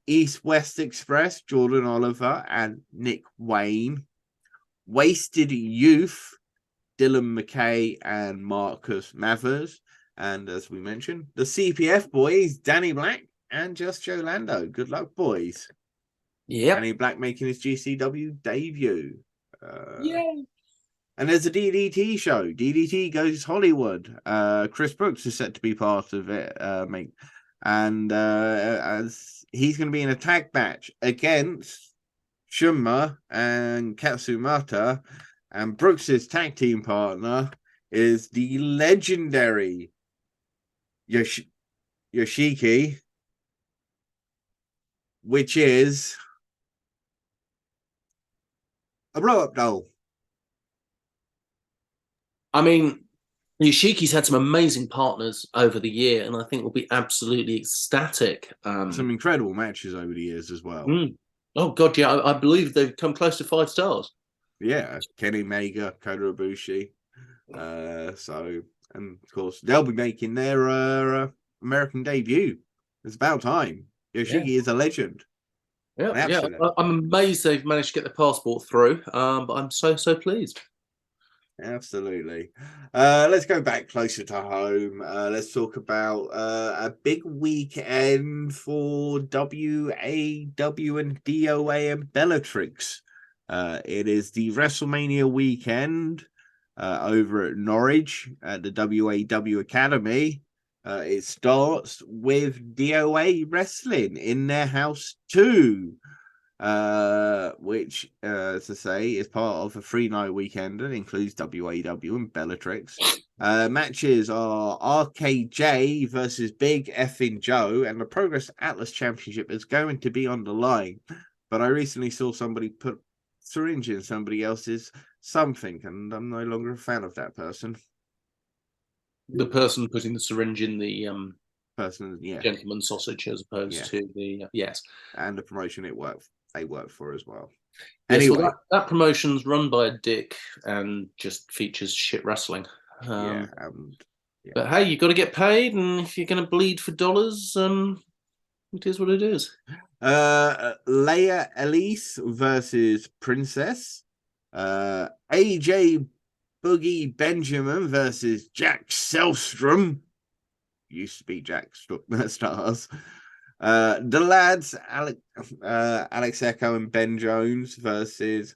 East West Express, Jordan Oliver and Nick Wayne. Wasted Youth, Dylan McKay and Marcus Mathers. And as we mentioned, the CPF boys, Danny Black and Just Joe Lando. Good luck, boys. Yeah. Danny Black making his GCW debut. Yay. And there's a DDT show. DDT Goes Hollywood. Chris Brooks is set to be part of it, mate. And as he's going to be in a tag match against Shunma and Katsumata. And Brooks's tag team partner is the legendary Yoshiki, which is a blow-up doll. I mean, Yoshiki's had some amazing partners over the year, and I think will be absolutely ecstatic. Some incredible matches over the years as well. Oh, God, yeah. I believe they've come close to 5 stars. Yeah, Kenny Omega, Kota Ibushi. So, and of course, they'll be making their American debut. It's about time. Yoshiki is a legend. Yeah, Absolutely. I'm amazed they've managed to get the passport through, but I'm so pleased. Absolutely. Let's go back closer to home. Let's talk about a big weekend for WAW and DOA and Bellatrix. It is the WrestleMania weekend over at Norwich at the WAW Academy. It starts with DOA Wrestling in their house too. Which, as I say, is part of a 3-night weekend and includes WAW and Bellatrix. Matches are RKJ versus Big Effing Joe, and the Progress Atlas Championship is going to be on the line. But I recently saw somebody put syringe in somebody else's something, and I'm no longer a fan of that person. The person putting the syringe in the Person, yeah, gentleman sausage as opposed to the yes. And the promotion they work for as well. Yes, Anyway, well, that promotion's run by a dick and just features shit wrestling. yeah. But hey, you got to get paid, and if you're going to bleed for dollars, it is what it is. Leia Elise versus Princess. AJ Boogie Benjamin versus Jack Selstrom. Used to be Jack Stars. The lads, Alex Echo and Ben Jones versus.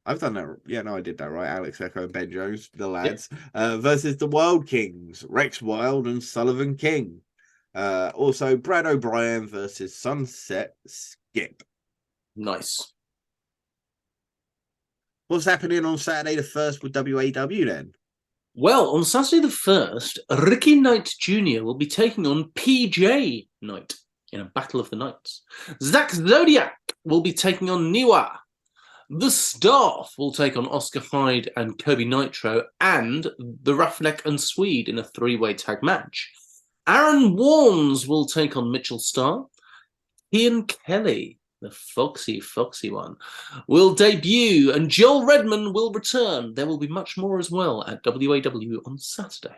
I've done that. Yeah, no, I did that right. Alex Echo and Ben Jones, the lads, versus the Wild Kings, Rex Wild and Sullivan King. Also, Brad O'Brien versus Sunset Skip. Nice. What's happening on Saturday the 1st with WAW then? Well, on Saturday the 1st, Ricky Knight Jr. will be taking on PJ Knight in a Battle of the Knights. Zack Zodiac will be taking on Niwa. The Staff will take on Oscar Hyde and Kobe Nitro, and the Roughneck and Swede in a 3-way tag match. Aaron Warnes will take on Mitchell Starr. Ian Kelly, the foxy one, will debut, and Joel Redman will return. There will be much more as well at WAW on Saturday.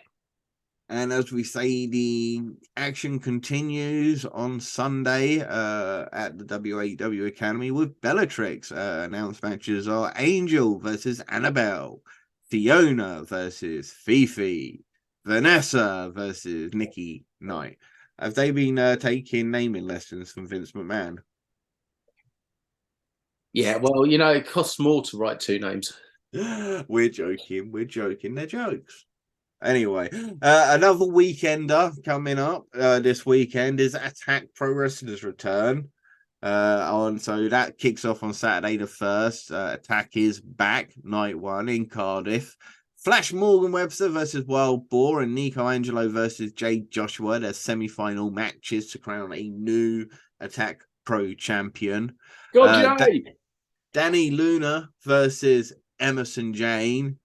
And as we say, the action continues on Sunday at the WAW Academy with Bellatrix. Announced matches are Angel versus Annabelle, Fiona versus Fifi, Vanessa versus Nikki Knight. Have they been taking naming lessons from Vince McMahon? Yeah, well, you know, it costs more to write 2 names. We're joking. They're jokes. Anyway, another weekender coming up this weekend is Attack Pro Wrestling's return. So that kicks off on Saturday the 1st. Attack is back, night 1 in Cardiff. Flash Morgan Webster versus Wild Boar and Nico Angelo versus Jade Joshua. Their semi-final matches to crown a new Attack Pro champion. Danny Luna versus Emerson Jane.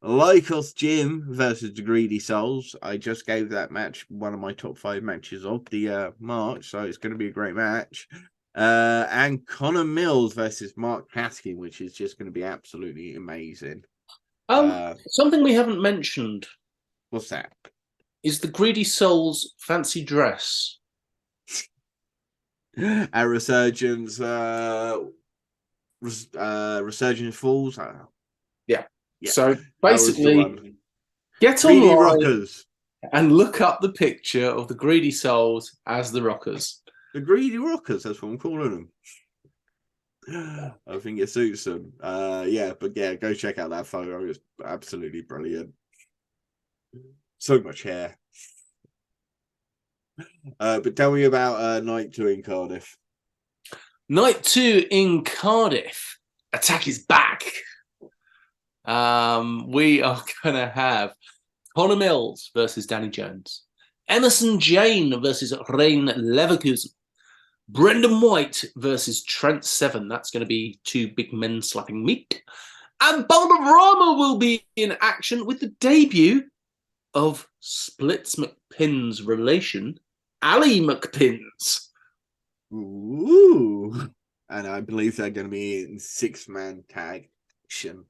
Lycos Jim versus the Greedy Souls. I just gave that match one of my top 5 matches of the March, so it's going to be a great match. And Connor Mills versus Mark Haskin, which is just going to be absolutely amazing. Something we haven't mentioned. What's that? Is the Greedy Souls fancy dress. Our Resurgence Resurgence Falls. Yeah. So basically, get Greedy online Rockers and look up the picture of the Greedy Souls as the Rockers. The Greedy Rockers, that's what I'm calling them. I think it suits them. Go check out that photo. It's absolutely brilliant. So much hair. But tell me about night 2 in Cardiff. Night 2 in Cardiff. Attack is back. We are going to have Connor Mills versus Danny Jones, Emerson Jane versus Rain Leverkusen, Brendan White versus Trent Seven. That's going to be 2 big men slapping meat. And Balderrama will be in action with the debut of Splits McPin's relation, Ali McPins. Ooh. And I believe they're going to be in 6-man tag action.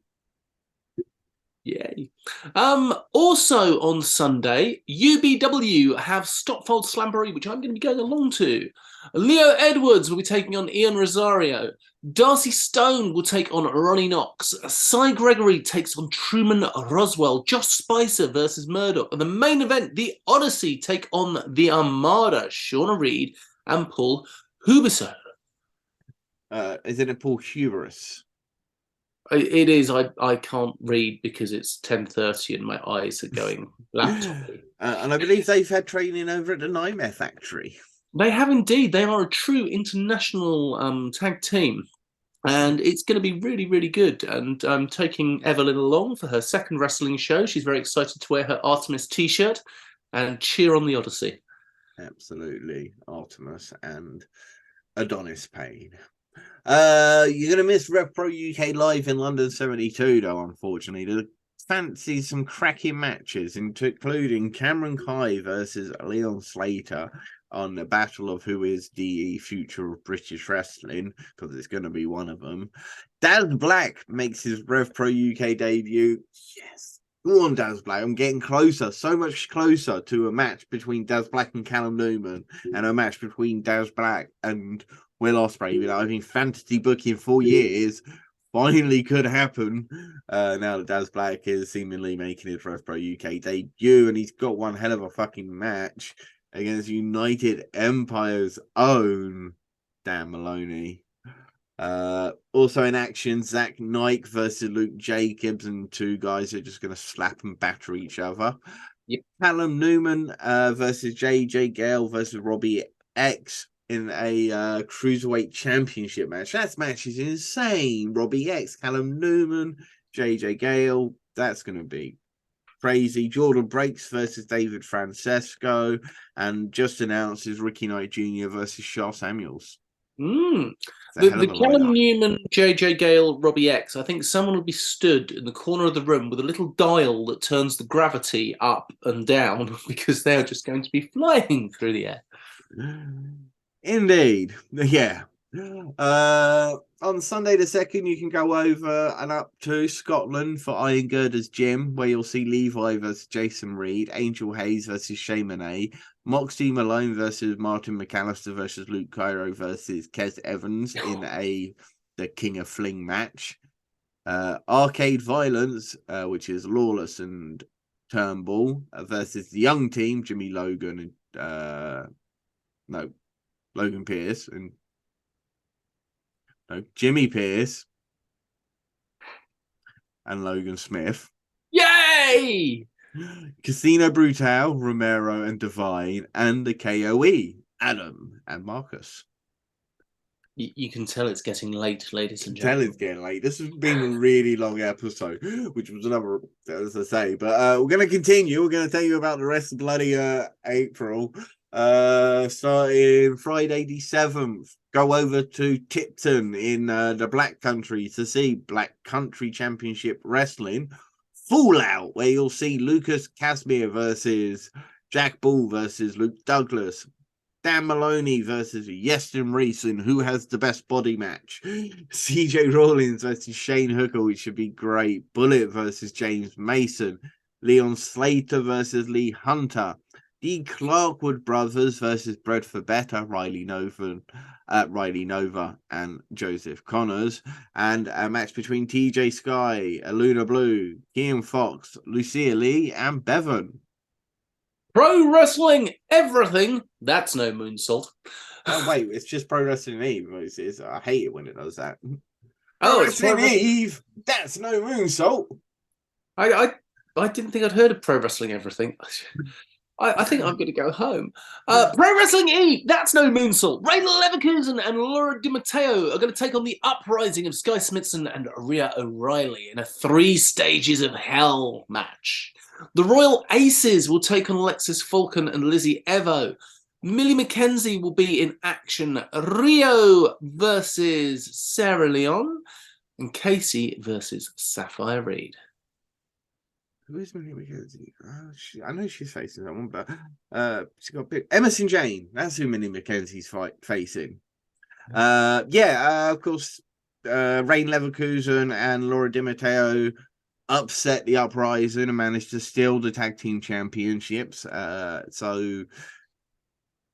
Yay. Also on Sunday, UBW have Stopfold Slamboree, which I'm going to be going along to. Leo Edwards will be taking on Ian Rosario. Darcy Stone will take on Ronnie Knox. Cy Gregory takes on Truman Roswell. Josh Spicer versus Murdoch. And the main event, the Odyssey, take on the Armada, Shauna Reed and Paul Huberso. Is it a Paul Hubris? It is. I can't read because it's 10:30 and my eyes are going laptopy. And I believe they've had training over at the Nightmare Factory. They have indeed. They are a true international tag team. And it's going to be really, really good. And I'm taking Evelyn along for her second wrestling show. She's very excited to wear her Artemis t-shirt and cheer on the Odyssey. Absolutely. Artemis and Adonis Payne. You're gonna miss Rev Pro UK live in London 72 though, unfortunately. To fancy some cracking matches, including Cameron Kai versus Leon Slater on the battle of who is the future of British wrestling, because it's going to be one of them. Daz Black makes his Rev Pro UK debut. Yes, go on, Daz Black. I'm getting closer, so much closer to a match between Daz Black and Callum Newman, and a match between Daz Black and Will Ospreay. You know, I've been fantasy booking for years. Finally could happen now that Daz Black is seemingly making his Rev Pro UK debut, and he's got one hell of a fucking match against United Empire's own Dan Maloney. Also in action, Zach Knight versus Luke Jacobs, and two guys are just going to slap and batter each other. Yep. Callum Newman versus JJ Gale versus Robbie X in a Cruiserweight Championship match. That match is insane. Robbie X, Callum Newman, JJ Gale. That's going to be crazy. Jordan Breaks versus David Francesco, and just announced is Ricky Knight Jr. versus Shaw Samuels. The Callum Newman, JJ Gale, Robbie X, I think someone will be stood in the corner of the room with a little dial that turns the gravity up and down because they're just going to be flying through the air. Indeed. Yeah. On Sunday the 2nd, you can go over and up to Scotland for Iron Girders Gym, where you'll see Levi versus Jason Reed, Angel Hayes versus Shay Monet, Moxie Malone versus Martin McAllister versus Luke Cairo versus Kez Evans in the King of Fling match. Arcade Violence, which is Lawless and Turnbull versus the Young Team, Jimmy Logan and Logan Pierce and Jimmy Pierce and Logan Smith. Yay! Casino Brutal, Romero and Divine, and the KOE, Adam and Marcus. You can tell it's getting late, ladies and gentlemen. Tell it's getting late. This has been a really long episode, which was another, as I say. But we're going to continue. We're going to tell you about the rest of bloody April. Starting Friday the 7th, go over to Tipton in the Black Country to see Black Country Championship Wrestling Fallout, where you'll see Lucas Casimir versus Jack Ball versus Luke Douglas, Dan Maloney versus Yeston Reese, and who has the best body match, CJ Rawlins versus Shane Hooker, which should be great, Bullet versus James Mason, Leon Slater versus Lee Hunter, the Clarkwood brothers versus Bread for Better, Riley Nova and Joseph Connors, and a match between TJ Sky, Luna Blue, Kian Fox, Lucia Lee, and Bevan. Pro Wrestling Everything. That's no moonsault. Oh wait, it's just Pro Wrestling Eve. I hate it when it does that. Oh, it's Pro Wrestling Eve. That's no moonsault. I didn't think I'd heard of Pro Wrestling Everything. I think I'm going to go home. Pro Wrestling E, that's no moonsault. Ray Leverkusen and Laura Di Matteo are going to take on the uprising of Sky Smithson and Rhea O'Reilly in a 3 Stages of Hell match. The Royal Aces will take on Alexis Falcon and Lizzie Evo. Millie McKenzie will be in action. Rio versus Sarah Leon. And Casey versus Sapphire Reed. Who is Millie McKenzie? I know she's facing someone, but she got big. Emerson Jane. That's who Millie McKenzie's facing. Of course, Rain Leverkusen and Laura Di Matteo upset the Uprising and managed to steal the tag team championships. So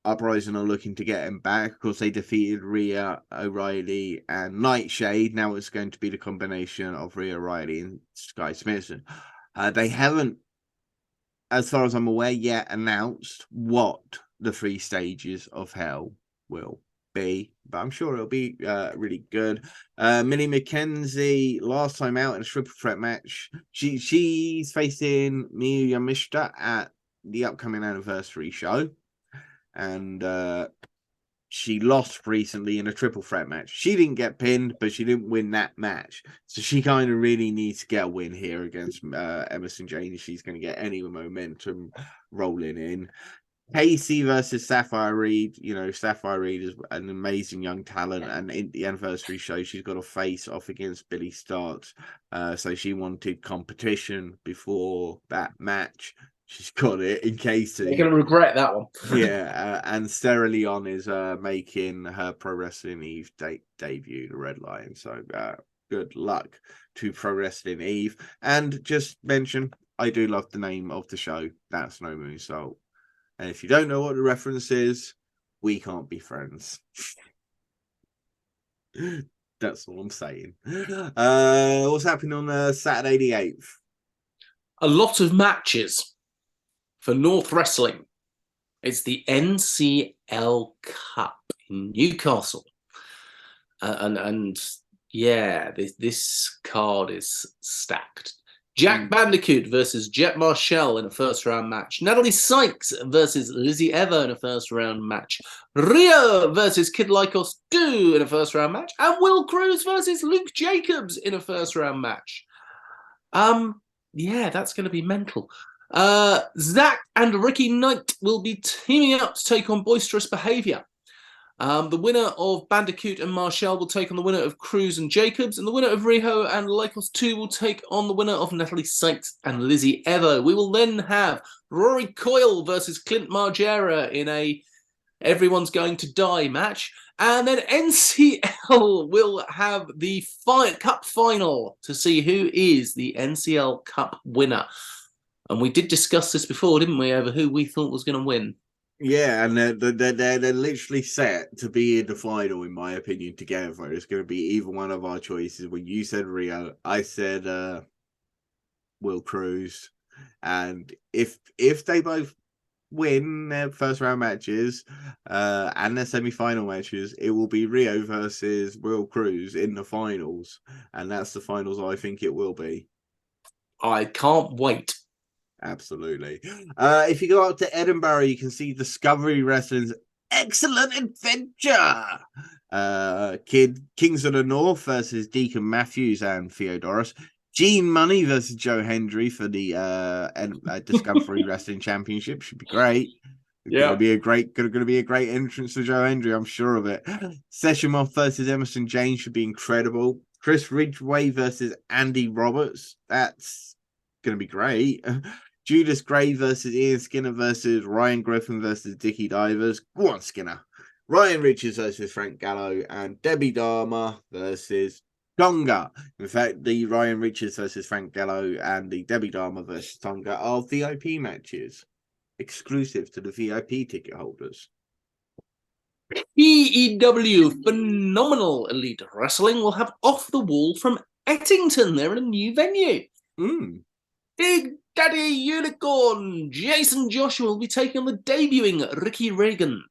Uprising are looking to get him back. Of course, they defeated Rhea, O'Reilly, and Nightshade. Now it's going to be the combination of Rhea, O'Reilly, and Sky Smithson. They haven't, as far as I'm aware, yet announced what the 3 stages of hell will be, but I'm sure it'll be really good. Millie McKenzie, last time out in a triple threat match, she's facing Miyu Yamashita at the upcoming anniversary show, and she lost recently in a triple threat match. She didn't get pinned, but she didn't win that match. So she kind of really needs to get a win here against Emerson Jane if she's going to get any momentum rolling in. Casey versus Sapphire Reed. You know, Sapphire Reed is an amazing young talent, and in the anniversary show, she's got a face off against Billy Starks. So she wanted competition before that match. She's got it in Casey. You're going to regret that one. Yeah, and Sarah Leon is making her Pro Wrestling Eve debut, the Red Lion. So good luck to Pro Wrestling Eve. And just mention, I do love the name of the show. That's No Moon Salt. And if you don't know what the reference is, we can't be friends. That's all I'm saying. What's happening on Saturday the 8th? A lot of matches for North Wrestling. It's the NCL Cup in Newcastle. And yeah, this card is stacked. Jack Bandicoot versus Jet Marshall in a first-round match. Natalie Sykes versus Lizzie Ever in a first-round match. Rio versus Kid Lycos 2 in a first-round match. And Will Cruz versus Luke Jacobs in a first-round match. Yeah, that's going to be mental. Zach and Ricky Knight will be teaming up to take on Boisterous Behaviour. The winner of Bandicoot and Marshall will take on the winner of Cruz and Jacobs, and the winner of Riho and Lycos 2 will take on the winner of Natalie Sykes and Lizzie Evo. We will then have Rory Coyle versus Clint Margera in a everyone's going to die match. And then NCL will have the Cup final to see who is the NCL Cup winner. And we did discuss this before, didn't we, over who we thought was going to win. Yeah, and they're literally set to be in the final, in my opinion, together. It's going to be either one of our choices. When you said Rio, I said Will Cruz. And if they both win their first round matches and their semi-final matches, it will be Rio versus Will Cruz in the finals. And that's the finals I think it will be. I can't wait. Absolutely. If you go up to Edinburgh, you can see Discovery Wrestling's Excellent Adventure. Kings of the North versus Deacon Matthews and Theodorus. Gene Money versus Joe Hendry for the Discovery Wrestling Championship. Should be great. Yeah, going to be a great entrance to Joe Hendry. I'm sure of it. Session Moth versus Emerson Jane should be incredible. Chris Ridgway versus Andy Roberts. That's going to be great. Judas Gray versus Ian Skinner versus Ryan Griffin versus Dickie Divers. Go on, Skinner. Ryan Richards versus Frank Gallo, and Debbie Dharma versus Tonga. In fact, the Ryan Richards versus Frank Gallo and the Debbie Dharma versus Tonga are VIP matches, exclusive to the VIP ticket holders. PEW, Phenomenal Elite Wrestling, will have Off the Wall from Ettington. They're in a new venue. Big Daddy Unicorn Jason Joshua will be taking on the debuting Ricky Reagan.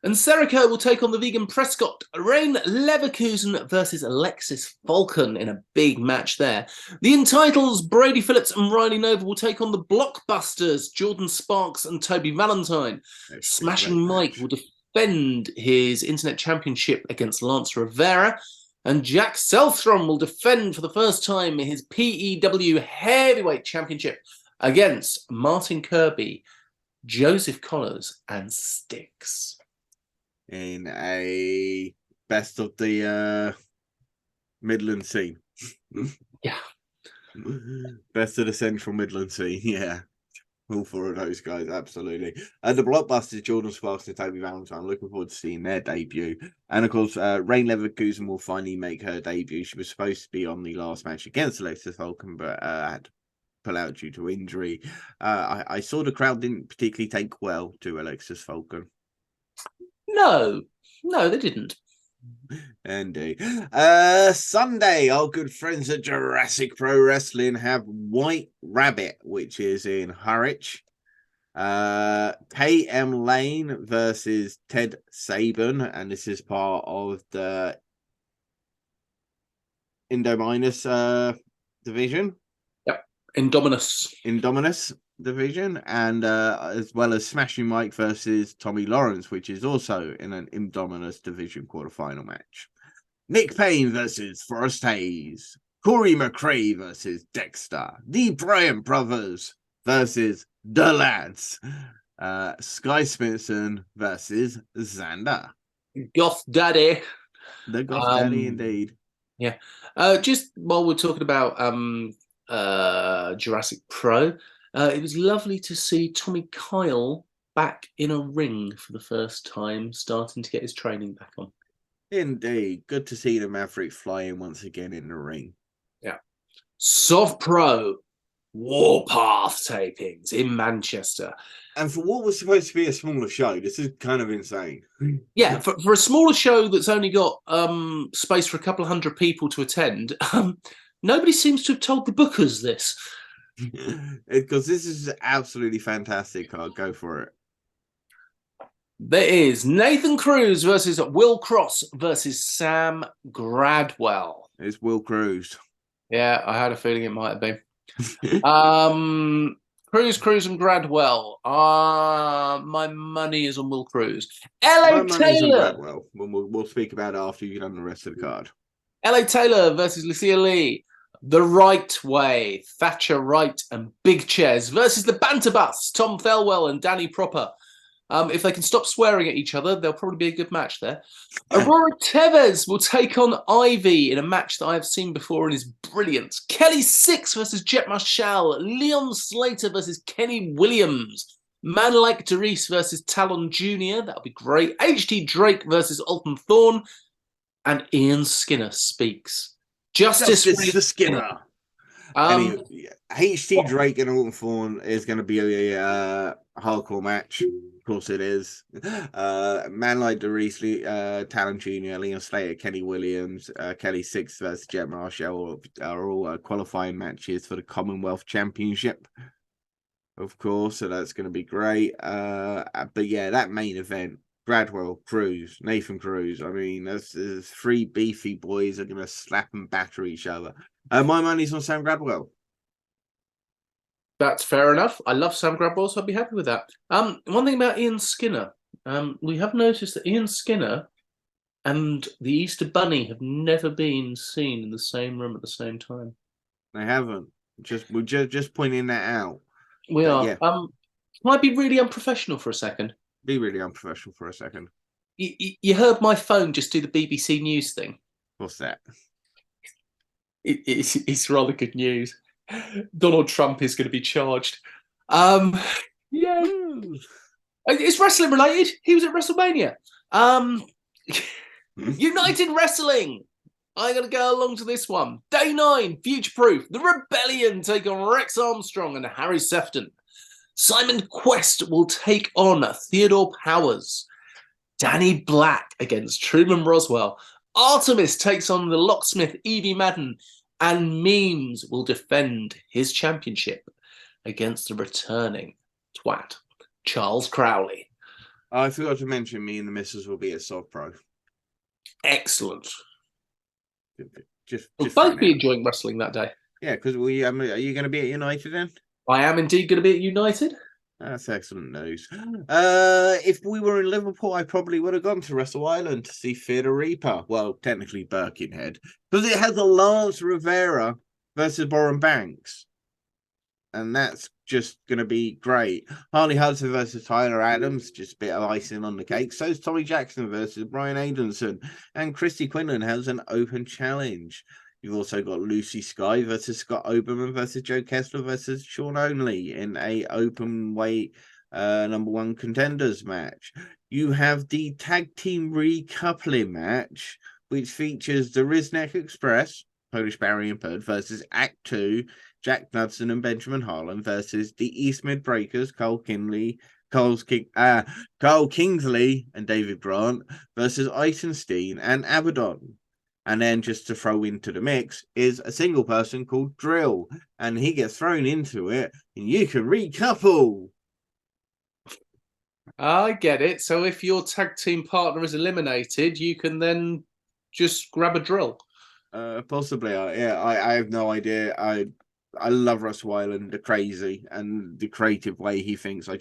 And Serico will take on the vegan Prescott. Rain Leverkusen versus Alexis Falcon in a big match there. The Entitles, Brady Phillips and Riley Nova will take on the Blockbusters, Jordan Sparks and Toby Valentine. Smashing Mike will defend his Internet Championship against Lance Rivera. And Jack Selstrom will defend for the first time his PEW Heavyweight Championship against Martin Kirby, Joseph Connors, and Styx. In a best of the Midland scene. Yeah. Best of the Central Midland scene, yeah. All four of those guys, absolutely. The blockbusters, Jordan Sparks and Toby Valentine. Looking forward to seeing their debut. And of course, Rain Leverkusen will finally make her debut. She was supposed to be on the last match against Alexis Falcon, but had to pull out due to injury. I saw the crowd didn't particularly take well to Alexis Falcon. No, they didn't. Indeed. Sunday, our good friends at Jurassic Pro Wrestling have White Rabbit, which is in Harwich. KM Lane versus Ted Saban, and this is part of the Indominus division. Yep, Indominus division, and as well as Smashing Mike versus Tommy Lawrence, which is also in an Indominus division quarterfinal match. Nick Payne versus Forrest Hayes. Corey McRae versus Dexter. The Bryant Brothers versus The Lads. Sky Smithson versus Xander. Goth Daddy. The Goth Daddy, indeed. Yeah. Just while we're talking about Jurassic Pro, it was lovely to see Tommy Kyle back in a ring for the first time, starting to get his training back on. Indeed. Good to see the Maverick flying once again in the ring. Yeah. Soft Pro Warpath tapings in Manchester. And for what was supposed to be a smaller show, this is kind of insane. Yeah, for a smaller show that's only got space for a couple of hundred people to attend, nobody seems to have told the bookers this. Because this is absolutely fantastic. I'll go for it. There is Nathan Cruz versus Will Cross versus Sam Gradwell. It's Will Cruz. Yeah, I had a feeling it might have been. Cruz and Gradwell. My money is on Will Cruz. LA Taylor. Gradwell. We'll speak about it after you get on the rest of the card. LA Taylor versus Lucia Lee. The Right Way. Thatcher Wright and Big Chairs versus the Banter Bus. Tom Thelwell and Danny Proper. If they can stop swearing at each other, there'll probably be a good match there. Aurora Tevez will take on Ivy in a match that I have seen before and is brilliant. Kelly Six versus Jet Marshall. Leon Slater versus Kenny Williams. Man Like Doris versus Talon Jr. That'll be great. HT Drake versus Alton Thorne. And Ian Skinner speaks. Justice for Skinner. HT Drake and Alton Thorne is going to be a hardcore match. Of course it is. Man Like Doris, Talon Jr., Leon Slater, Kenny Williams, Kelly Six versus Jet Marshall are all qualifying matches for the Commonwealth Championship. Of course, so that's going to be great. But yeah, that main event, Gradwell, Cruz, Nathan Cruz. I mean, there's three beefy boys are going to slap and batter each other. My money's on Sam Gradwell. That's fair enough. I love Sam Gradwell, so I'd be happy with that. One thing about Ian Skinner. We have noticed that Ian Skinner and the Easter Bunny have never been seen in the same room at the same time. They haven't. We're just pointing that out. We are. Yeah. Can I be really unprofessional for a second? Be really unprofessional for a second. You heard my phone just do the BBC News thing. What's that? It's rather good news. Donald Trump is going to be charged. Yeah. It's wrestling related. He was at WrestleMania. United Wrestling. I'm going to go along to this one. Day 9, Future Proof. The Rebellion take on Rex Armstrong and Harry Sefton. Simon Quest will take on Theodore Powers. Danny Black against Truman Roswell. Artemis takes on the locksmith Evie Madden. And Memes will defend his championship against the returning twat, Charles Crowley. I forgot to mention me and the missus will be at Soft Pro. Excellent. We'll both be enjoying wrestling that day. Yeah, because are you going to be at United then? I am indeed going to be at United. That's excellent news. If we were in Liverpool, I probably would have gone to Wrestle Island to see Fear the Reaper. Well, technically Birkenhead. Because it has a Lance Rivera versus Boron Banks. And that's just going to be great. Harley Hudson versus Tyler Adams, just a bit of icing on the cake. So is Tommy Jackson versus Brian Adenson. And Christy Quinlan has an open challenge. You've also got Lucy Sky versus Scott Oberman versus Joe Kessler versus Sean Only in a open weight #1 contenders match. You have the tag team recoupling match, which features the Riznek Express, Polish Barry and Bird, versus Act 2, Jack Knudsen and Benjamin Harlan versus the East Mid Breakers, Cole Kingsley and David Grant versus Eisenstein and Abaddon. And then just to throw into the mix is a single person called Drill, and he gets thrown into it, and you can recouple. I get it. So if your tag team partner is eliminated, you can then just grab a drill. Possibly, I have no idea. I love Russ Weiland, the crazy and the creative way he thinks. I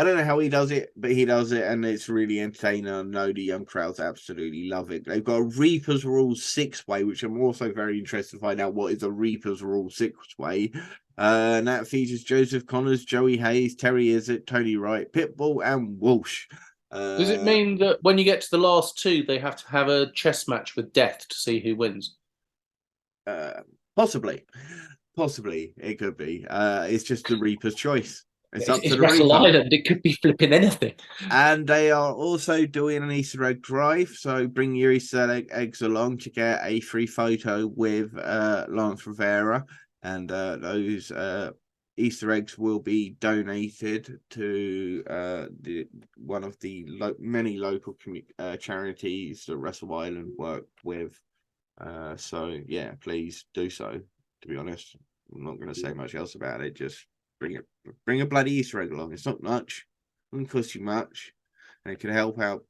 don't know how he does it, but he does it, and it's really entertaining. I know the young crowds absolutely love it. They've got a Reaper's Rule 6-way, which I'm also very interested to find out what is a Reaper's Rule 6-way. And that features Joseph Connors, Joey Hayes, Terry Izzet, Tony Wright, Pitbull, and Walsh. Does it mean that when you get to the last two, they have to have a chess match with death to see who wins? Possibly it could be. It's just the Reaper's choice. It's up to the Wrestle Reaper. Island. It could be flipping anything. And they are also doing an Easter egg drive, so bring your Easter eggs along to get a free photo with Lance Rivera, and those Easter eggs will be donated to one of the many local charities that Wrestle Island work with. So yeah, please do so. To be honest, I'm not going to say much else about it. Just bring a bloody Easter egg along. It's not much. It doesn't cost you much, and it can help out.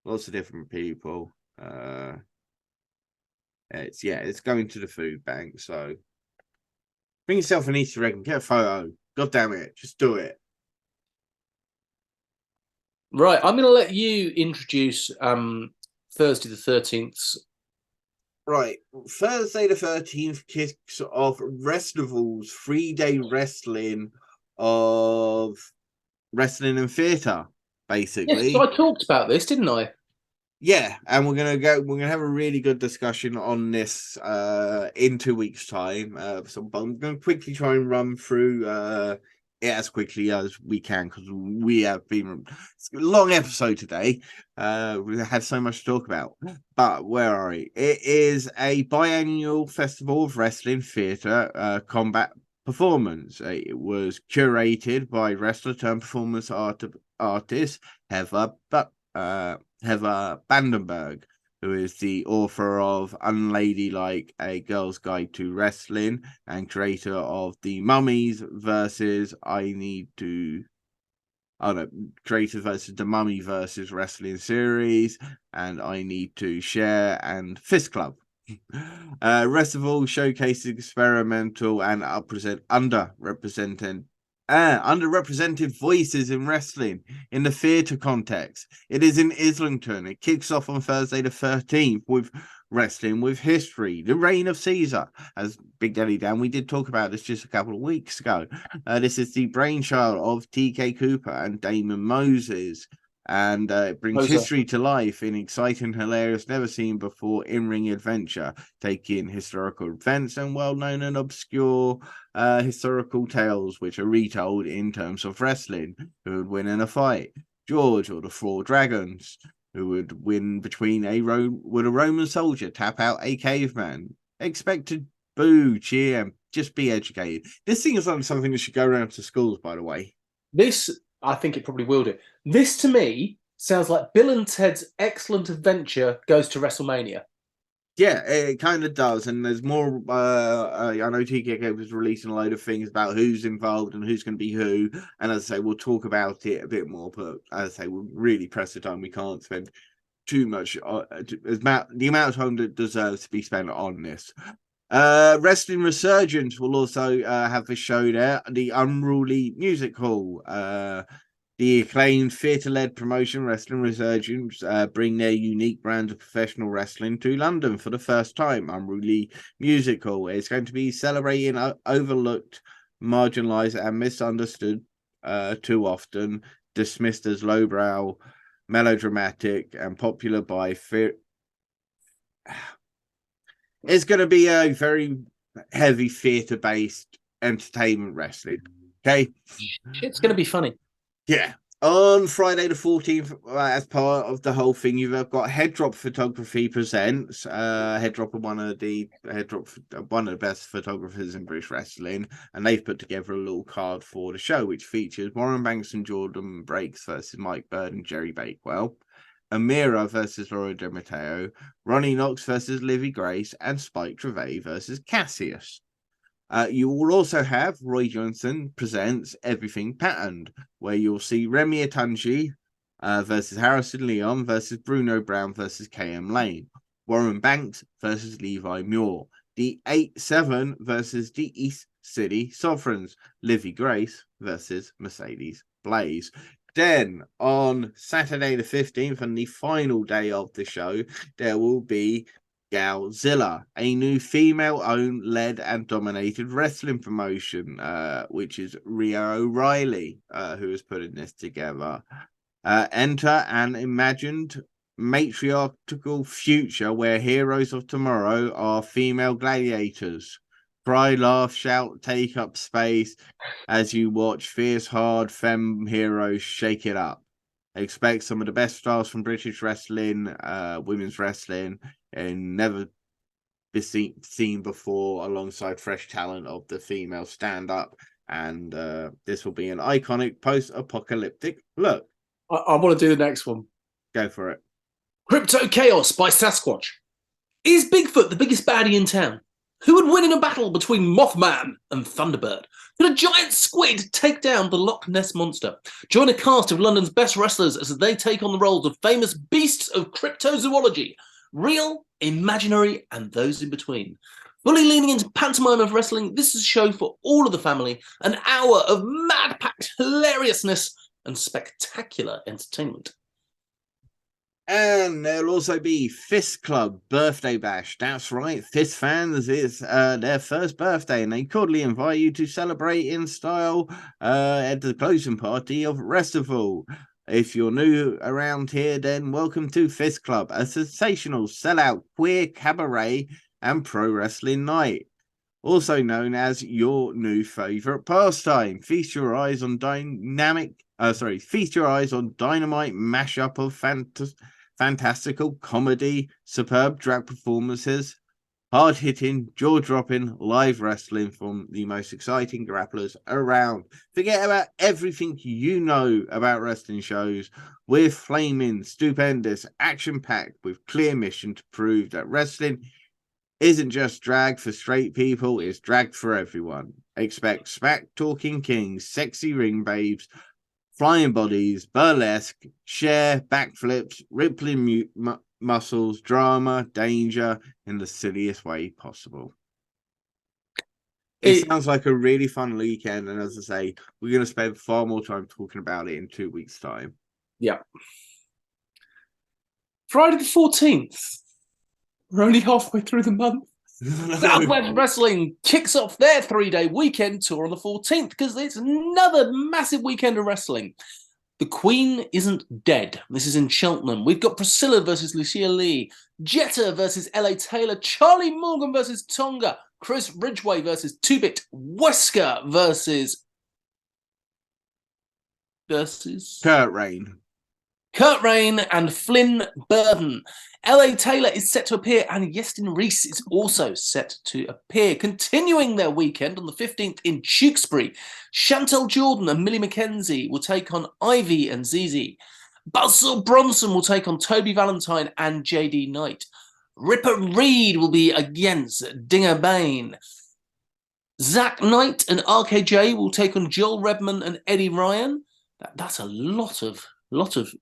Lots of different people. It's going to the food bank. So bring yourself an Easter egg and get a photo. God damn it, just do it. Right, I'm going to let you introduce Thursday the 13th. Right, Thursday the 13th kicks off Wrestlival's 3-day wrestling of wrestling and theatre, basically. Yes, so I talked about this, didn't I? Yeah, and we're gonna have a really good discussion on this in 2 weeks' time. So I'm gonna quickly try and run through it as quickly as we can, because we have been it's a long episode today. We had so much to talk about. But where are we? It is a biannual festival of wrestling, theatre, combat performance. It was curated by wrestler turned performance artist Heather Vandenberg, who is the author of Unladylike, A Girl's Guide to Wrestling, and creator of the Mummies versus Creator versus the Mummy versus Wrestling series, and I Need to Share, and Fist Club. Wrestival showcases experimental and underrepresented voices in wrestling in the theatre context. It is in Islington. It kicks off on Thursday the 13th with Wrestling with History, the Reign of Caesar. As Big Daddy Dan, we did talk about this just a couple of weeks ago. This is the brainchild of TK Cooper and Damon Moses. And it brings history to life in exciting, hilarious, never seen before in-ring adventure, taking historical events and well-known and obscure historical tales which are retold in terms of wrestling. Who would win in a fight? George or the Four Dragons? Who would win between would a Roman soldier tap out a caveman? Expect to boo, cheer, and just be educated. This thing is like something that should go around to schools, by the way. I think it probably will do. This, to me, sounds like Bill and Ted's Excellent Adventure goes to WrestleMania. Yeah, it kind of does, and there's more. I know TKK was releasing a load of things about who's involved and who's going to be who, and as I say, we'll talk about it a bit more. But as I say, we'll really press the time. We can't spend too much. The amount of time that deserves to be spent on this. Wrestling Resurgence will also have the show there. The Unruly Music Hall. The acclaimed theatre-led promotion Wrestling Resurgence bring their unique brand of professional wrestling to London for the first time. Unruly Music Hall. It's going to be celebrating overlooked, marginalised, and misunderstood too often, dismissed as lowbrow, melodramatic, and popular by It's going to be a very heavy theatre-based entertainment wrestling. Okay. It's going to be funny. Yeah. On Friday the 14th, as part of the whole thing, you've got Head Drop Photography presents. Head Drop are one of the best photographers in British wrestling, and they've put together a little card for the show, which features Warren Banks and Jordan Breaks versus Mike Bird and Jerry Bakewell, Amira versus Laura Di Matteo, Ronnie Knox versus Livy Grace, and Spike Trevay versus Cassius. You will also have Roy Johnson presents Everything Patterned, where you'll see Remy Atunji versus Harrison Leon versus Bruno Brown versus KM Lane, Warren Banks versus Levi Muir, the 8-7 versus the East City Sovereigns, Livy Grace versus Mercedes Blaze. Then on Saturday the 15th, and the final day of the show, there will be Galzilla, a new female-owned, led, and dominated wrestling promotion, which is Rhea O'Reilly, who is putting this together. Enter an imagined matriarchal future where heroes of tomorrow are female gladiators. Cry, laugh, shout, take up space as you watch fierce, hard femme heroes shake it up. Expect some of the best stars from British wrestling, women's wrestling, and never be seen before, alongside fresh talent of the female stand-up. And this will be an iconic post-apocalyptic look. I want to do the next one. Go for it. Crypto Chaos by Sasquatch. Is Bigfoot the biggest baddie in town? Who would win in a battle between Mothman and Thunderbird? Could a giant squid take down the Loch Ness Monster? Join a cast of London's best wrestlers as they take on the roles of famous beasts of cryptozoology, real, imaginary, and those in between. Fully leaning into pantomime of wrestling, this is a show for all of the family, an hour of mad-packed hilariousness and spectacular entertainment. And there'll also be Fist Club Birthday Bash. That's right, Fist fans, it's their first birthday, and they cordially invite you to celebrate in style at the closing party of Restival. If you're new around here, then welcome to Fist Club, a sensational sellout queer cabaret and pro wrestling night. Also known as your new favorite pastime. Feast your eyes on dynamite mashup of fantastical comedy, superb drag performances, hard-hitting, jaw-dropping live wrestling from the most exciting grapplers around. Forget about everything you know about wrestling shows. We're flaming, stupendous, action-packed with clear mission to prove that wrestling isn't just drag for straight people, it's drag for everyone. Expect smack-talking kings, sexy ring babes, flying bodies, burlesque, share, backflips, rippling muscles, drama, danger in the silliest way possible. It sounds like a really fun weekend, and as I say, we're going to spend far more time talking about it in 2 weeks' time. Yeah. Friday the 14th. We're only halfway through the month. Southwest Wrestling kicks off their 3-day weekend tour on the 14th because it's another massive weekend of wrestling. The Queen isn't dead. This is in Cheltenham. We've got Priscilla versus Lucia Lee, Jetta versus LA Taylor, Charlie Morgan versus Tonga, Chris Ridgway versus 2-Bit, Wesker versus Kurt Rain and Flynn Burden. LA Taylor is set to appear, and Yestin Reese is also set to appear. Continuing their weekend on the 15th in Tewkesbury, Chantel Jordan and Millie McKenzie will take on Ivy and ZZ. Buzzsaw Bronson will take on Toby Valentine and JD Knight. Ripper Reed will be against Dinger Bain. Zach Knight and RKJ will take on Joel Redman and Eddie Ryan. That's a lot of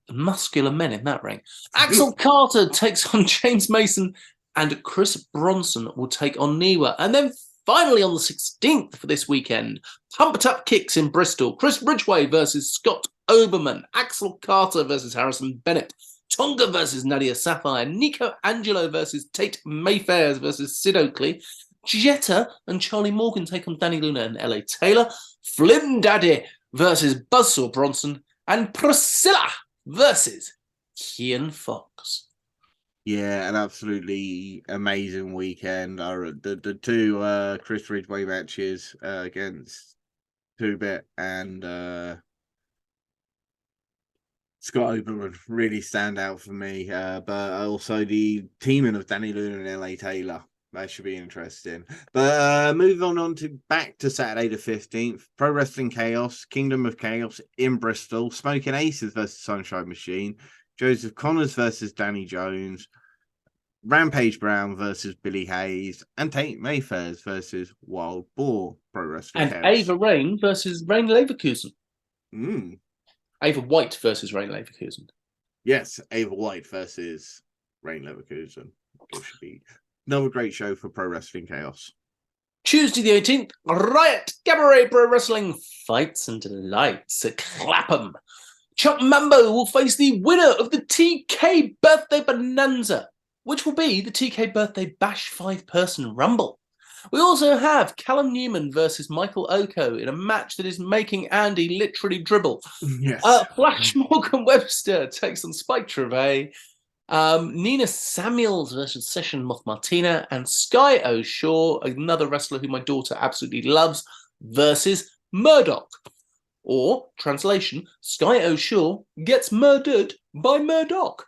muscular men in that ring. Axel Carter takes on James Mason, and Chris Bronson will take on Niwa. And then finally on the 16th for this weekend, Pumped Up Kicks in Bristol. Chris Ridgway versus Scott Oberman. Axel Carter versus Harrison Bennett. Tonga versus Nadia Sapphire. Nico Angelo versus Tate Mayfair versus Sid Oakley. Jetta and Charlie Morgan take on Danny Luna and LA Taylor. Flynn Daddy versus Buzzsaw Bronson. And Priscilla versus Kian Fox. Yeah, an absolutely amazing weekend. The two Chris Ridgway matches against Two Bit and Scott Oberman really stand out for me. But also the teaming of Danny Luna and LA Taylor. That should be interesting. But moving on to back to Saturday the 15th. Pro Wrestling Chaos, Kingdom of Chaos in Bristol. Smoking Aces versus Sunshine Machine. Joseph Connors versus Danny Jones. Rampage Brown versus Billy Hayes. And Tate Mayfairs versus Wild Boar. Pro Wrestling And Chaos. Ava Rain versus Rain Leverkusen. Mm. Ava White versus Rain Leverkusen. Yes, Ava White versus Rain Leverkusen. It should be another great show for Pro Wrestling Chaos. Tuesday the 18th, Riot Cabaret Pro Wrestling Fights and Delights at Clapham. Chuck Mambo will face the winner of the TK Birthday Bonanza, which will be the TK Birthday Bash 5-person Rumble. We also have Callum Newman versus Michael Oko in a match that is making Andy literally dribble. Yes. Flash Morgan Webster takes on Spike Trevay. Nina Samuels versus Session Moth Martina, and Sky O'Shaw, another wrestler who my daughter absolutely loves, versus Murdoch. Or, translation, Sky O'Shaw gets murdered by Murdoch.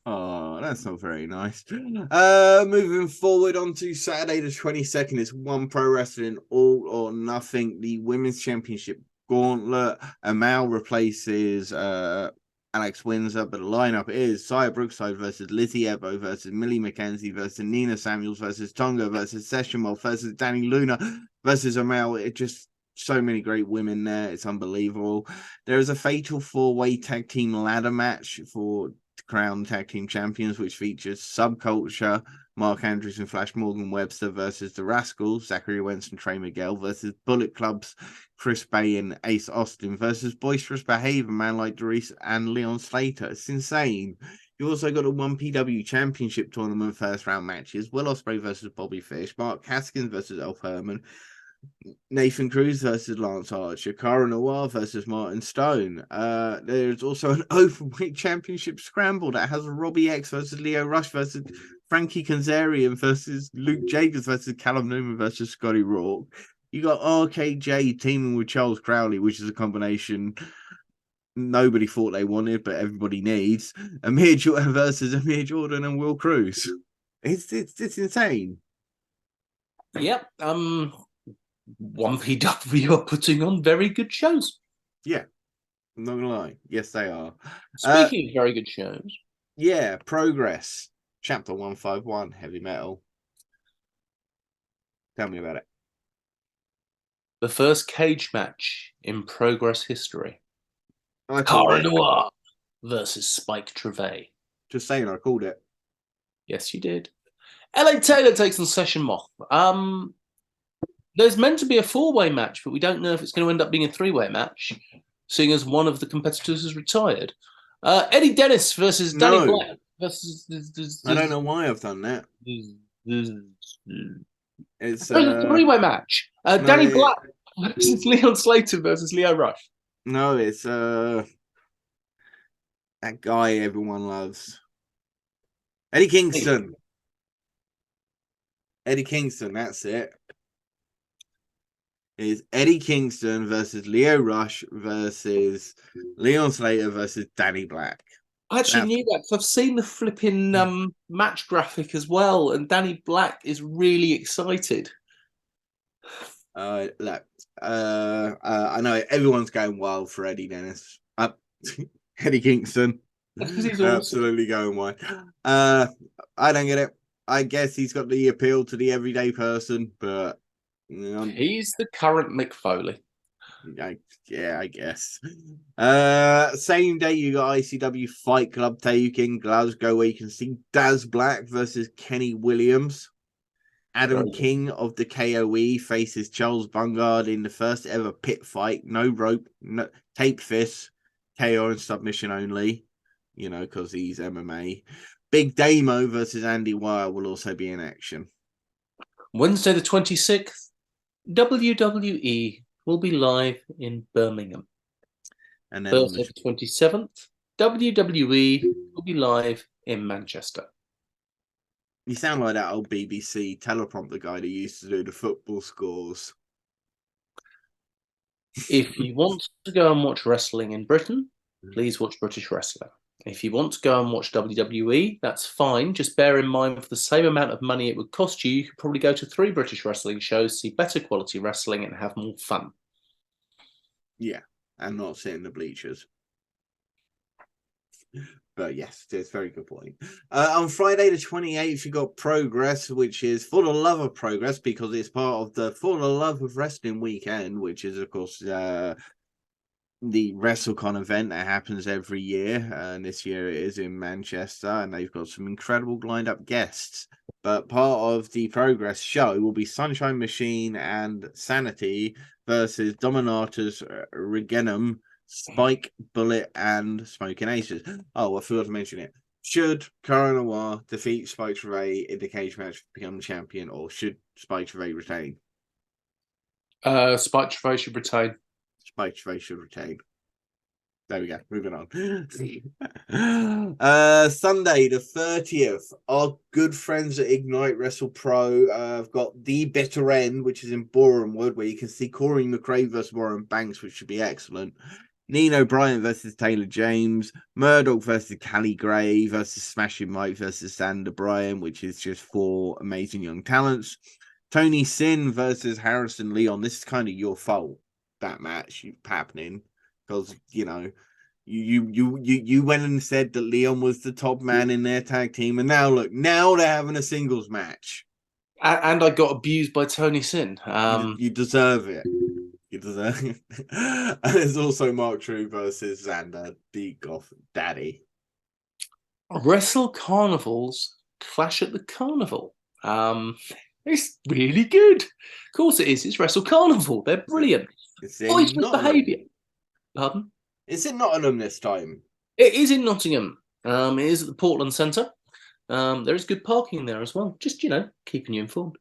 Oh, that's not very nice. Moving forward on to Saturday the 22nd, it's One Pro Wrestling All or Nothing, the Women's Championship Gauntlet. Amal replaces Alex Windsor, but the lineup is Saya Brookside versus Lizzie Ebo versus Millie McKenzie versus Nina Samuels versus Tonga versus Session Moth versus Danny Luna versus Amal. It just so many great women there. It's unbelievable. There is a fatal four-way tag team ladder match for Crown Tag Team Champions, which features Subculture, Mark Andrews and Flash Morgan Webster versus the Rascals, Zachary Wentz and Trey Miguel versus Bullet Club's Chris Bay and Ace Austin versus Boisterous Behavior, Man Like Doris and Leon Slater. It's insane. You also got a 1PW Championship Tournament first round matches. Will Ospreay versus Bobby Fish, Mark Haskins versus Elf Herman, Nathan Cruz versus Lance Archer, Cara Noir versus Martin Stone. There's also an openweight championship scramble that has Robbie X versus Leo Rush versus Frankie Kazarian versus Luke Jacobs versus Callum Newman versus Scotty Rourke. You got RKJ teaming with Charles Crowley, which is a combination nobody thought they wanted, but everybody needs. Amir Jordan versus Amir Jordan and Will Cruz. It's insane. Yep. 1PW are putting on very good shows. Yeah, I'm not gonna lie. Yes, they are. Speaking of very good shows, yeah, Progress, Chapter 151, Heavy Metal. Tell me about it. the first cage match in Progress history. I called Cara it. Noir versus Spike Trevay. Just saying, I called it. Yes, you did. LA Taylor takes on Session Moth. There's meant to be a 4-way match, but we don't know if it's going to end up being a 3-way match, seeing as one of the competitors has retired. Eddie Dennis versus Danny Black versus. I don't know why I've done that. It's a 3-way match. Danny Black versus Leon Slater versus Leo Rush. No, it's that guy everyone loves. Eddie Kingston. Eddie Kingston, that's it. It's Eddie Kingston versus Leo Rush versus Leon Slater versus Danny Black. I actually knew that because I've seen the flipping match graphic as well, and Danny Black is really excited. Look, I know everyone's going wild for Eddie Dennis. Eddie Kingston. Because he's awesome. Absolutely going wild. I don't get it. I guess he's got the appeal to the everyday person, but he's the current Mick Foley. Yeah, I guess. Same day you got ICW Fight Club taking Glasgow, where you can see Daz Black versus Kenny Williams. Adam King of the KOE faces Charles Bungard in the first ever pit fight. No rope, no tape fists, KO and submission only. You know, because he's MMA. Big Damo versus Andy Wire will also be in action. Wednesday the 26th, WWE will be live in Birmingham. And then Thursday the 27th, WWE will be live in Manchester. You sound like that old BBC teleprompter guy that used to do the football scores. If you want to go and watch wrestling in Britain, please watch British wrestling. If you want to go and watch WWE, that's fine. Just bear in mind, for the same amount of money it would cost you, you could probably go to 3 British wrestling shows, see better quality wrestling, and have more fun. Yeah, and not sit in the bleachers. But yes, it's a very good point. On Friday the 28th, you got Progress, which is For the Love of Progress, because it's part of the For the Love of Wrestling weekend, which is, of course, the WrestleCon event that happens every year. And this year it is in Manchester, and they've got some incredible lined up guests. But part of the Progress show will be Sunshine Machine and Sanity versus Dominatus Regenum, Spike, Bullet, and Smoking Aces. Oh, I forgot to mention it. Should Cara Noir defeat Spike Trevay in the cage match to become the champion, or should Spike Trevay retain? Spike Trevay should retain. Spike Trevay should retain. There we go. Moving on. Sunday the 30th. Our good friends at Ignite Wrestle Pro have got The Bitter End, which is in Borehamwood, where you can see Corey McRae versus Warren Banks, which should be excellent. Nino Bryant versus Taylor James. Murdoch versus Callie Gray versus Smashing Mike versus Sander Bryan, which is just 4 amazing young talents. Tony Sin versus Harrison Leon. This is kind of your fault, that match happening, because you went and said that Leon was the top man in their tag team, and now look, now they're having a singles match. And I got abused by Tony Sin. You deserve it. You deserve it. And there's also Mark True versus Xander, the Goth Daddy. Wrestle Carnival's Clash at the Carnival. It's really good. Of course it is. It's Wrestle Carnival. They're brilliant. Boisterous behaviour. Pardon? It's in Nottingham this time. It is in Nottingham. It is at the Portland Centre. There is good parking there as well. Just, keeping you informed.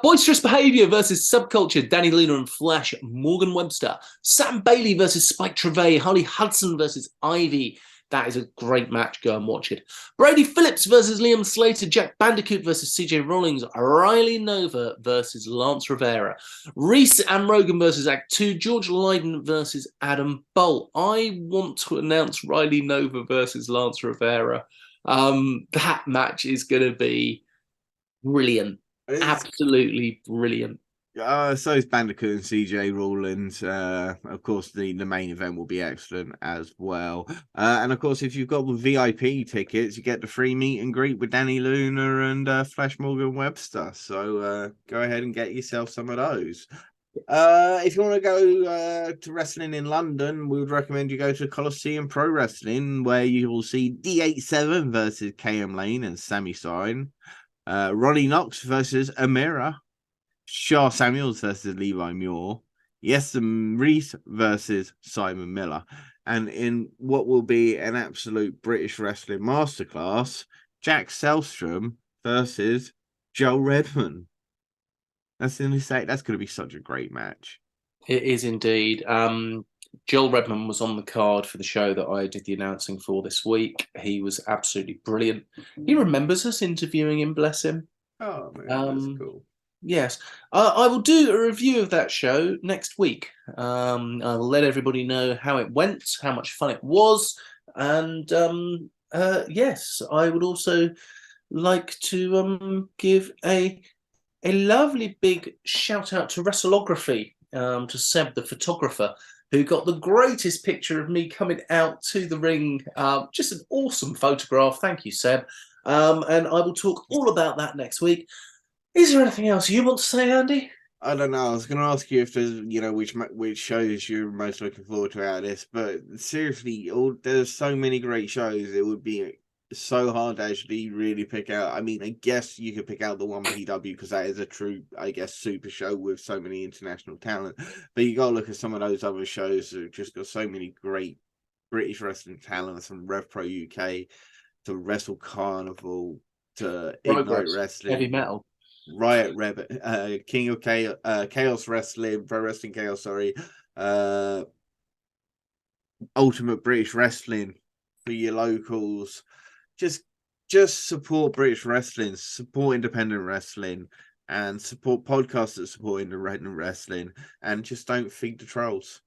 Boisterous Behaviour versus Subculture. Danny Luna and Flash. Morgan Webster. Sam Bailey versus Spike Trevay. Holly Hudson versus Ivy. That is a great match. Go and watch it. Brady Phillips versus Liam Slater. Jack Bandicoot versus CJ Rollins. Riley Nova versus Lance Rivera. Reese and Rogan versus Act 2. George Lydon versus Adam Bolt. I want to announce Riley Nova versus Lance Rivera. That match is going to be brilliant. Absolutely brilliant. So is Bandicoot and CJ Rollins. Of course, the main event will be excellent as well. And of course, if you've got the VIP tickets, you get the free meet and greet with Danny Luna and Flash Morgan Webster. So go ahead and get yourself some of those. If you want to go to wrestling in London, we would recommend you go to Coliseum Pro Wrestling, where you will see D87 versus KM Lane and Sami Zayn. Ronnie Knox versus Amira. Shah Samuels versus Levi Muir, Yesem Reese versus Simon Miller, and in what will be an absolute British wrestling masterclass, Jack Selstrom versus Joe Redman. That's going to be such a great match. It is indeed. Joel Redman was on the card for the show that I did the announcing for this week. He was absolutely brilliant. He remembers us interviewing him, bless him. Oh, man, that's cool. Yes, I will do a review of that show next week. I will let everybody know how it went, how much fun it was, and yes, I would also like to give a lovely big shout out to Wrestleography, to Seb, the photographer, who got the greatest picture of me coming out to the ring. Just an awesome photograph. Thank you, Seb. And I will talk all about that next week. Is there anything else you want to say, Andy? I don't know. I was going to ask you if there's, which shows you're most looking forward to out of this. But seriously, there's so many great shows. It would be so hard to actually really pick out. I mean, I guess you could pick out the one PW because that is a true, I guess, super show with so many international talent. But you got to look at some of those other shows that have just got so many great British wrestling talent, from Rev Pro UK to Wrestle Carnival to Ignite Wrestling. Heavy metal. Riot Rabbit, King of Chaos Wrestling, Pro Wrestling Chaos, sorry, Ultimate British Wrestling for your locals. Just just support British wrestling, support independent wrestling, and support podcasts that support independent wrestling, and just don't feed the trolls.